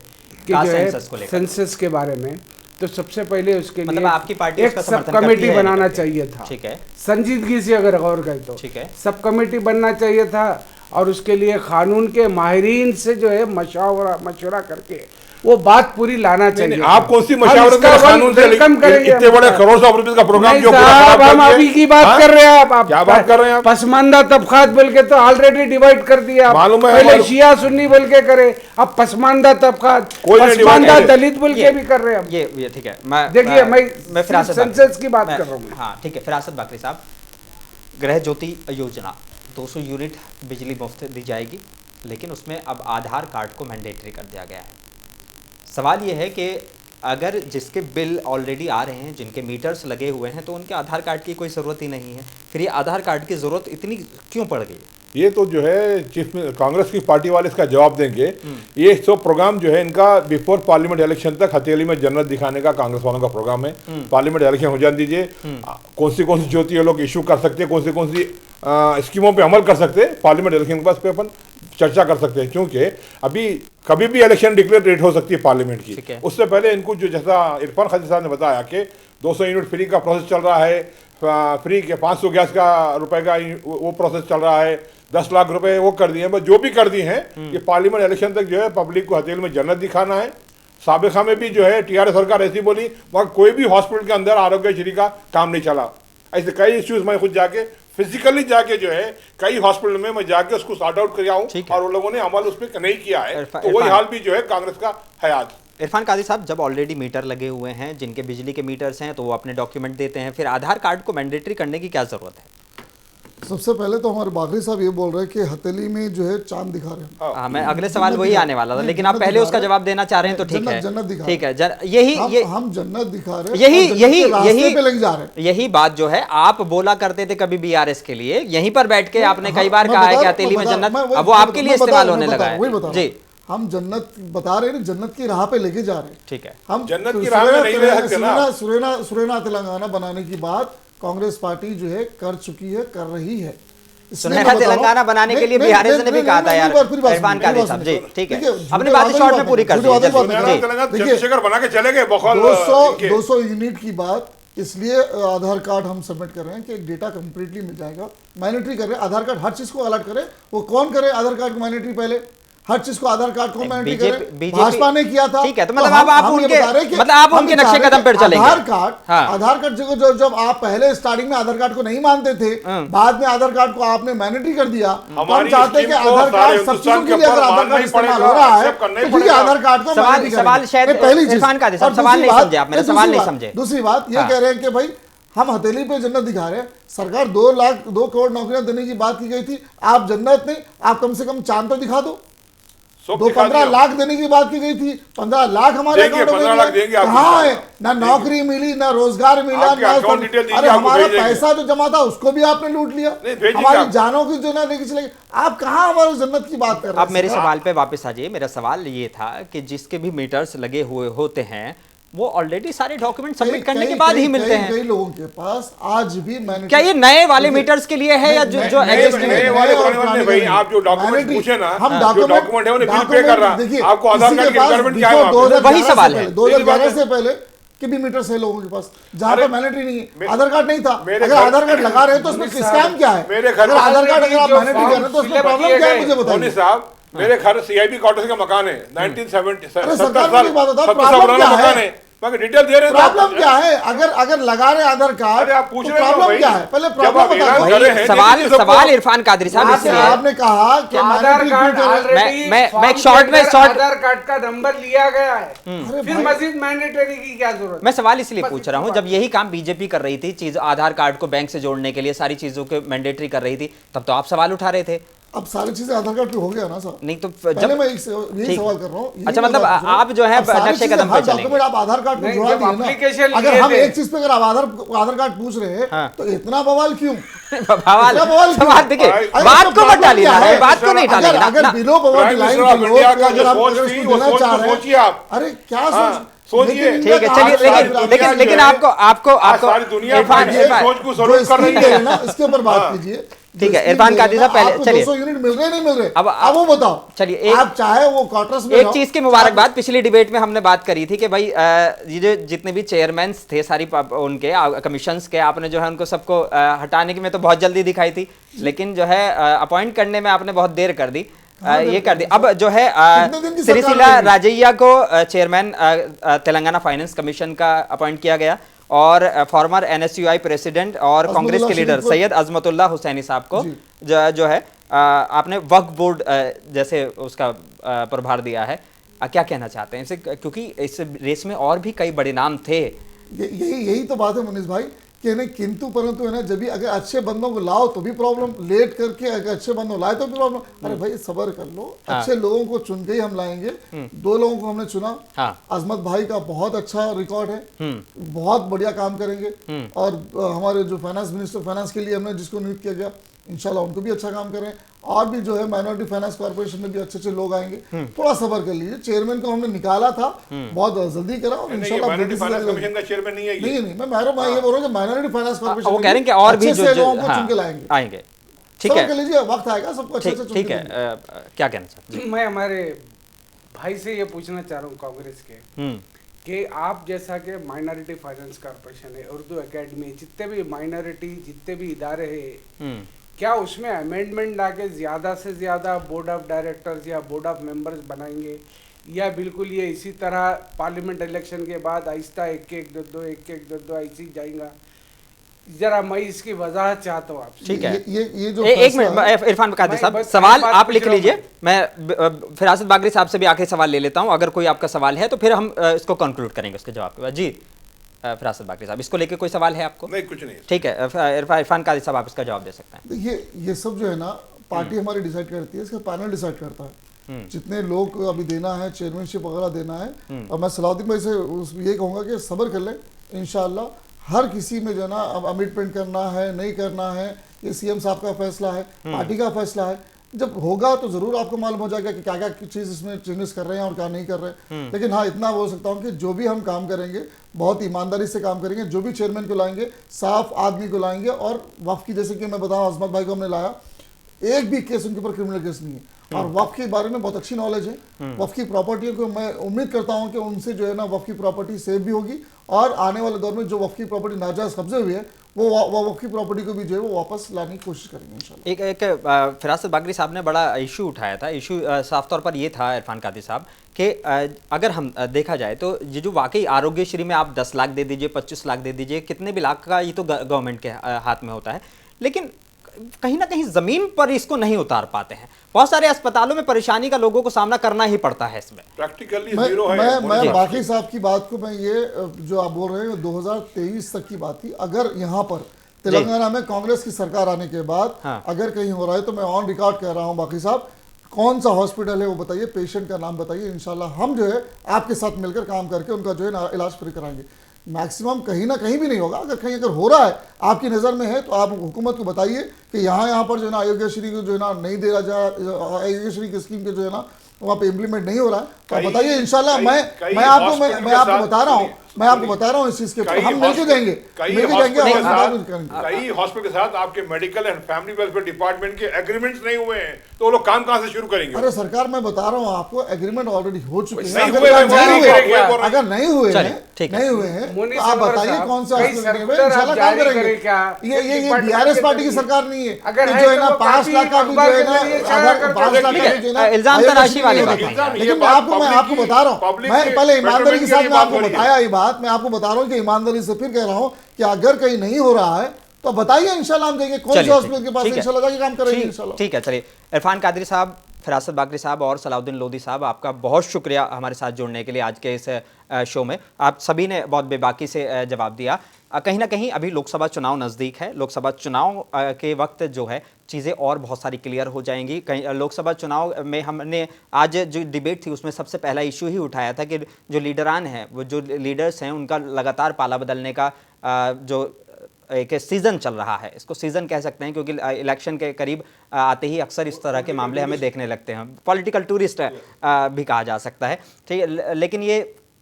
कि जो है सेंसस को लेकर? सेंसस के बारे में, तो सबसे पहले उसके मतलब लिए आपकी पार्टी एक उसका सब समर्थन करती कमेटी है, बनाना नहीं करती? चाहिए था। ठीक है, संजीदगी से अगर गौर करें तो ठीक है। सब कमेटी बनना चाहिए था, और उसके लिए कानून के माहिरीन से जो है मशवरा करके वो बात पूरी लाना चाहिए। आप कौन सी मशवरत इसका का कानून से वेलकम करेंगे इतने बड़े करोड़ रुपए का प्रोग्राम नहीं जो पूरा साहब, खराब हम कर दिए? अभी की बात हाँ? कर रहे हैं। आप क्या बात कर रहे हैं आप? पसमानदा तबकात बोल के तो ऑलरेडी डिवाइड कर दिया आप। मालूम है, पहले मालूम। शिया सुन्नी बोल के करे, अब पसमानदा तबकात, कोई नहीं divide पसमानदा करे। दलित बोल के भी कर रहे हैं अब। ये ठीक है। मैं देखिए, मैं फिरासत सेंसस की बात कर रहा हूँ। हाँ ठीक है, फिरासत बाकरी साहब, गृह ज्योति योजना 200 यूनिट बिजली मुफ्त दी जाएगी, लेकिन उसमें अब आधार कार्ड को मैंडेटरी कर दिया गया है। सवाल ये है कि अगर जिसके बिल ऑलरेडी आ रहे हैं, जिनके मीटर्स लगे हुए हैं, तो उनके आधार कार्ड की कोई ज़रूरत ही नहीं है। फिर ये आधार कार्ड की ज़रूरत इतनी क्यों पड़ गई? ये तो जो है चीफ कांग्रेस की पार्टी वाले इसका जवाब देंगे। ये सब प्रोग्राम जो है इनका बिफोर पार्लियामेंट इलेक्शन तक हथेली में जन्नत दिखाने का कांग्रेस वालों का प्रोग्राम है। पार्लियामेंट इलेक्शन हो जाने दीजिए, कौन सी ज्योति ये लोग इशू कर सकते हैं, कौन सी स्कीमों पे अमल कर सकते हैं, पार्लियामेंट इलेक्शन के पास पे अपन चर्चा कर सकते हैं। क्योंकि अभी कभी भी इलेक्शन डिक्लेयर डेट हो सकती है पार्लियामेंट की। उससे पहले इनको जो जैसा इरफान खालिद साहब ने बताया कि 200 यूनिट फ्री का प्रोसेस चल रहा है, फ्री के 500 गैस का रुपए का वो प्रोसेस चल रहा है, 10 लाख रुपए वो कर दिए हैं, जो भी कर दिए हैं। ये पार्लियामेंट इलेक्शन तक जो है पब्लिक को हथेली में जन्नत दिखाना है। साबिका में भी जो है टीआरएस सरकार ऐसी बोली, वहाँ कोई भी हॉस्पिटल के अंदर आरोग्यश्री का काम नहीं चला। ऐसे कई इश्यूज मैं खुद जाके फिजिकली जाके जो है कई हॉस्पिटल में मैं जाके उसको सॉर्ट आउट किया हूँ, और उन लोगों ने अमल उस पर नहीं किया है। तो वही हाल भी जो है कांग्रेस का है आज। इरफान काजी साहब, जब ऑलरेडी मीटर लगे हुए हैं, जिनके बिजली के मीटर्स हैं, तो वो अपने डॉक्यूमेंट देते हैं, फिर आधार कार्ड को मैंडेटरी करने की क्या जरूरत है? सबसे पहले तो हमारे बागरी साहब ये बोल रहे हैं कि हथेली में जो है चांद दिखा रहे हैं। हाँ, मैं अगले सवाल वही आने वाला था, लेकिन आप पहले उसका जवाब देना चाह रहे हैं तो ठीक है। जन्नत दिखा, ठीक है, यही हम जन्नत दिखा रहे हैं, यही पे लग जा रहे हैं। यही बात जो है आप बोला करते थे कभी बीआरएस के लिए, यहीं पर बैठ के आपने कई बार कहा है कि हथेली में जन्नत, अब वो आपके लिए इस्तेमाल होने लगा है। जी, हम जन्नत बता रहे हैं, जन्नत की राह पे लेके जा रहे हैं। ठीक है, हम जन्नत की राह में नहीं ले सकते ना। सुरेना तेलंगाना बनाने की बात कांग्रेस पार्टी जो है कर चुकी है, कर रही है। सुनहरा तेलंगाना बनाने के लिए बिहार ने भी कहा था यार इरफान काजी साहब। जी ठीक है, अपनी बात शॉर्ट में पूरी कर दीजिए। 200 यूनिट की बात इसलिए आधार कार्ड हम सबमिट कर रहे हैं कि एक डेटा कंप्लीटली मिल जाएगा। मैनेटरी कर रहे हैं, आधार कार्ड हर चीज को अलर्ट करे। वो कौन करे आधार कार्ड को मैनेटरी? पहले हर चीज को आधार कार्ड को मैनेटरी करे। भाजपा ने किया था। ठीक है, तो मतलब आप उनके नक्शे कदम पर चलेंगे। आधार कार्ड जब आप पहले स्टार्टिंग में आधार कार्ड को नहीं मानते थे, बाद में आधार कार्ड को आपने मैनेटरी कर दिया। हम चाहते हैं कि आधार कार्ड सब चीजों के लिए अगर आधार कार्ड इस्तेमाल हो रहा है तो ठीक है, आधार कार्ड को सवाल शायद पहली चीज। इरफान काजी साहब सवाल नहीं समझे आप, मेरा सवाल नहीं समझे। दूसरी बात ये कह रहे हैं कि भाई हम हथेली पे जन्नत दिखा रहे हैं। सरकार 2 करोड़ नौकरियां देने की बात की गई थी, आप जन्नत नहीं, आप कम से कम चांद तो दिखा दो। 15 लाख देने की बात की गई थी, 15 लाख हमारे अकाउंट में कहाँ है? ना नौकरी मिली, ना रोजगार मिला, अरे हमारा पैसा जो जमा था उसको भी आपने लूट लिया, हमारी जानों की जो ना लेके चले। आप कहाँ हमारे जन्नत की बात कर रहे हैं? अब मेरे सवाल पे वापस आ जाइए। मेरा सवाल ये था कि जिसके भी मीटर्स लगे हुए होते हैं वो ऑलरेडी सारे डॉक्यूमेंट सबमिट करने के बाद ही मिलते हैं। कई लोगों के पास आज भी क्या ये नए वाले मीटर्स के लिए है या जो नए वाले भाई आप जो डॉक्यूमेंट पूछे ना, हम जो डॉक्यूमेंट है उन्हें बिल पे कर रहा है, आपको आधार कार्ड की रिक्वायरमेंट क्या है? वही सवाल है। 2011 से पहले कि भी मीटर्स है लोगों के पास जहां पर मैनेटरी नहीं है, आधार कार्ड नहीं था। अगर आधार कार्ड लगा रहे हैं तो उसमें स्कैम क्या है? मेरे घर आधार कार्ड अगर आप मैनेटरी कर रहे हैं तो उसमें प्रॉब्लम क्या है मुझे बताइए साहब। मेरे घर सीआईबी क्वार्टर्स का मकान है, 1970 मकान है। डिटेल दे रहे हैं। प्रॉब्लम क्या है? अगर लगा रहे आधार कार्ड, आप पूछ रहे प्रॉब्लम क्या है? पहले प्रॉब्लम बताओ। सवाल इरफान कादरी साहब इसलिए आपने कहा कि आधार कार्ड मैं एक शॉर्ट में आधार कार्ड का नंबर लिया गया है, फिर मजीद मैंडेटरी की क्या जरूरत? मैं सवाल इसलिए पूछ रहा हूं, जब यही काम बीजेपी कर रही थी, चीज आधार कार्ड को बैंक से जोड़ने के लिए सारी चीजों के मैंडेटरी कर रही थी, तब तो आप सवाल उठा रहे थे। अब सारी चीजें आधार कार्ड पे हो गया ना सर। नहीं तो पहले मैं यही सवाल कर रहा हूँ। अच्छा, मतलब आप जो है नक्शे कदम पे चलेंगे। डॉक्यूमेंट आप आधार कार्ड पे जुड़ा दिए ना। अगर हम एक चीज पे अगर आप आधार कार्ड पूछ रहे हैं तो इतना बवाल क्यों? बवाल देखिए, बात को मत डालिए ना, बात को नहीं डालिए ना। अगर बिलो पॉवर्टी लाइन के लोग अगर आप उसको देना चाह रहे हैं, अरे क्या सोचिए। ठीक है, चलिए, लेकिन आपको सारी दुनिया सोच को जरूर कर रही है ना, इसके ऊपर बात कीजिए। ठीक है इरफान कादरी साहब, पहले चलिए 200 यूनिट मिल रहे नहीं मिल रहे, अब वो बताओ। चलिए, आप चाहे वो क्वार्टर्स में एक चीज की मुबारकबाद, पिछली डिबेट में हमने बात करी थी कि भाई ये जो जितने भी चेयरमैन्स थे सारी उनके कमीशंस के, आपने जो है उनको सबको हटाने की में तो बहुत जल्दी दिखाई थी, लेकिन जो है अपॉइंट करने में आपने बहुत देर कर दी। ये कर दी। अब जो है श्रीशिला राजैया को चेयरमैन तेलंगाना फाइनेंस कमीशन का अपॉइंट किया गया और फॉर्मर एनएसयूआई प्रेसिडेंट और कांग्रेस के लीडर सैयद अजमतुल्लाह हुसैनी साहब को जो है आपने वक्फ बोर्ड जैसे उसका प्रभार दिया है। क्या कहना चाहते हैं इसे, क्योंकि इस रेस में और भी कई बड़े नाम थे। यही तो बात है मुनीष भाई कि नहीं, किंतु परंतु है ना, जब भी अगर अच्छे बंदों को लाओ तो भी प्रॉब्लम, लेट करके अगर अच्छे बंदों लाए तो भी प्रॉब्लम। अरे भाई सबर कर लो, अच्छे लोगों को चुन के ही हम लाएंगे। 2 लोगों को हमने चुना। अजमत भाई का बहुत अच्छा रिकॉर्ड है, बहुत बढ़िया काम करेंगे। और हमारे जो फाइनेंस मिनिस्टर फाइनेंस के लिए हमने जिसको नियुक्त किया गया, इंशाल्लाह उनको भी अच्छा काम करें। और भी जो है माइनॉरिटी फाइनेंस कॉर्पोरेशन में भी अच्छे लोग आएंगे। थोड़ा सबर कर लीजिए। चेयरमैन को हमने निकाला था, बहुत जल्दी करा और इंशाल्लाह कमीशन का चेयरमैन नहीं है। नहीं मैं ये बोल रहा हूँ माइनॉरिटी फाइनेंस कॉर्पोरेशन वो कह रहे हैं कि और भी जो लोगों को चुन के लाएंगे आएंगे। ठीक है, कर लीजिए, वक्त आएगा सबको अच्छे से। ठीक है, क्या कहना चाहते हैं? मैं हमारे भाई से ये पूछना चाह रहा हूँ कांग्रेस के कि आप जैसा कि माइनॉरिटी फाइनेंस कॉर्पोरेशन है, उर्दू एकेडमी, जितने भी माइनॉरिटी जितने भी इदारे हैं, क्या उसमें अमेंडमेंट लाके ज्यादा से ज्यादा बोर्ड ऑफ डायरेक्टर्स या बोर्ड ऑफ मेंबर्स बनाएंगे, या बिल्कुल ये इसी तरह पार्लियामेंट इलेक्शन के बाद आहिस्ता एक दो ऐसी जाएगा? जरा मैं इसकी वजाहत चाहता हूँ आपसे। ठीक है, ये जो एक मिनट इरफान कादरी साहब, सवाल आप लिख लीजिए। मैं फिरासत बागरी साहब से भी आखिरी सवाल ले लेता हूँ, अगर कोई आपका सवाल है तो फिर हम इसको कंक्लूड करेंगे उसके जवाब के बाद। जी फिरासत बागरी साहब, इसको लेके कोई सवाल है आपको? नहीं, कुछ नहीं। ठीक है, इरफान कादरी साहब आप इसका जवाब दे सकते हैं। ये सब जो है ना पार्टी हमारी डिसाइड करती है, इसका पैनल डिसाइड करता है जितने लोग अभी देना है, चेयरमैनशिप वगैरह देना है। और मैं सलाउद्दीन भाई से ये कहूँगा कि सब्र कर ले, इंशाल्लाह हर किसी में जो है ना अब अमिटमेंट करना है नहीं करना है, ये सीएम साहब का फैसला है, पार्टी का फैसला है। जब होगा तो जरूर आपको मालूम हो जाएगा कि क्या क्या चीज इसमें चेंजेस कर रहे हैं और क्या नहीं कर रहे हैं। लेकिन हाँ, इतना बोल सकता हूँ कि जो भी हम काम करेंगे बहुत ईमानदारी से काम करेंगे। जो भी चेयरमैन को लाएंगे साफ आदमी को लाएंगे। और वक्फ की, जैसे कि मैं बताऊँ, अजमत भाई को हमने लाया, एक भी केस उनके ऊपर क्रिमिनल केस नहीं है और वक्फ के बारे में बहुत अच्छी नॉलेज है। वक्फ की प्रॉपर्टियों को मैं उम्मीद करता हूं कि उनसे जो है ना वक्फ की प्रॉपर्टी सेव भी होगी और आने वाले दौर में जो वक्फ की प्रॉपर्टी नाजायज कब्जे हुई है वो वक्फ की प्रॉपर्टी को भी जो है वो वापस लाने की कोशिश करेंगे इंशाल्लाह। एक फिरासत बागरी साहब ने बड़ा इशू उठाया था। इशू साफ तौर पर ये था इरफान कादरी साहब कि अगर हम देखा जाए तो ये जो वाकई आरोग्यश्री में आप 10 लाख दे दीजिए, 25 लाख दे दीजिए, कितने भी लाख का, ये तो गवर्नमेंट के हाथ में होता है, लेकिन कहीं ना कहीं जमीन पर इसको नहीं उतार पाते हैं। बहुत सारे अस्पतालों में परेशानी का लोगों को सामना करना ही पड़ता है। इसमें प्रैक्टिकली जीरो है। मैं बाकी साहब की बात को, मैं ये जो आप बोल रहे हैं 2023 तक की बात थी। अगर यहाँ पर तेलंगाना में कांग्रेस की सरकार आने के बाद अगर कहीं हो रहा है तो मैं ऑन रिकॉर्ड कह रहा हूँ, बाकी साहब कौन सा हॉस्पिटल है वो बताइए, पेशेंट का नाम बताइए, इंशाल्लाह हम जो है आपके साथ मिलकर काम करके उनका जो है इलाज फ्री कराएंगे। मैक्सिमम कहीं ना कहीं भी नहीं होगा। अगर कहीं अगर हो रहा है आपकी नज़र में है तो आप हुकूमत को बताइए कि यहाँ पर जो है ना आरोग्यश्री को जो है ना नहीं दे रहा जा, आरोग्यश्री की स्कीम के जो है ना वहाँ पे इम्प्लीमेंट नहीं हो रहा है, तो बताइए इंशाल्लाह। मैं आपको बता रहा हूँ इस चीज के ऊपर हम मिलके जाएंगे। कई हॉस्पिटल के साथ आपके medical and family welfare department के एग्रीमेंट्स नहीं हुए हैं तो वो लोग काम कहाँ से शुरू करेंगे? अरे सरकार, मैं बता रहा हूँ आपको, एग्रीमेंट ऑलरेडी हो चुके हैं। अगर नहीं हुए हैं तो आप बताइए कौन सा इंशाल्लाह काम करेंगे। ये बीआरएस पार्टी की सरकार नहीं है जो है ना 5 लाख का भी जो है ना 5 लाख का जो है ना इल्जाम तराशी वाली बात है। लेकिन मैं आपको बता रहा हूँ, मैं पहले ईमानदारी के साथ मैं आपको बताया ये बात, मैं आपको बता रहा हूँ कि ईमानदारी से फिर कह रहा हूँ कि अगर कहीं नहीं हो रहा है तो बताइए, इंशाल्लाह हम देंगे। कौन से हॉस्पिटल के पास इंशाल्लाह जाके काम करेंगे इंशाल्लाह। ठीक है, चलिए इरफान कादरी साहब, फिरासत बाकरी साहब और सलाउद्दीन लोधी साहब, आपका बहुत शुक्रिया हमारे साथ जुड़ने के लिए आज के इस शो में। आप सभी ने बहुत बेबाकी से जवाब दिया। कहीं ना कहीं अभी लोकसभा चुनाव नज़दीक है, लोकसभा चुनाव के वक्त जो है चीज़ें और बहुत सारी क्लियर हो जाएंगी। कहीं लोकसभा चुनाव में हमने आज जो डिबेट थी उसमें सबसे पहला इशू ही उठाया था कि जो लीडरान हैं, वो जो लीडर्स हैं, उनका लगातार पाला बदलने का जो एक सीज़न चल रहा है, इसको सीज़न कह सकते हैं, क्योंकि इलेक्शन के करीब आते ही अक्सर इस तरह के मामले हमें देखने लगते हैं। पॉलिटिकल टूरिस्ट भी कहा जा सकता है, ठीक है। लेकिन ये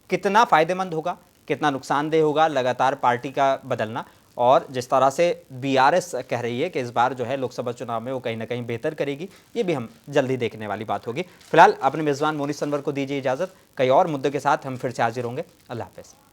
कितना फ़ायदेमंद होगा, कितना नुकसानदेह होगा लगातार पार्टी का बदलना, और जिस तरह से बीआरएस कह रही है कि इस बार जो है लोकसभा चुनाव में वो कहीं ना कहीं बेहतर करेगी, ये भी हम जल्दी देखने वाली बात होगी। फिलहाल अपने मेज़बान मोनिस अनवर को दीजिए इजाज़त। कई और मुद्दों के साथ हम फिर से हाजिर होंगे। अल्लाह हाफ़िज़।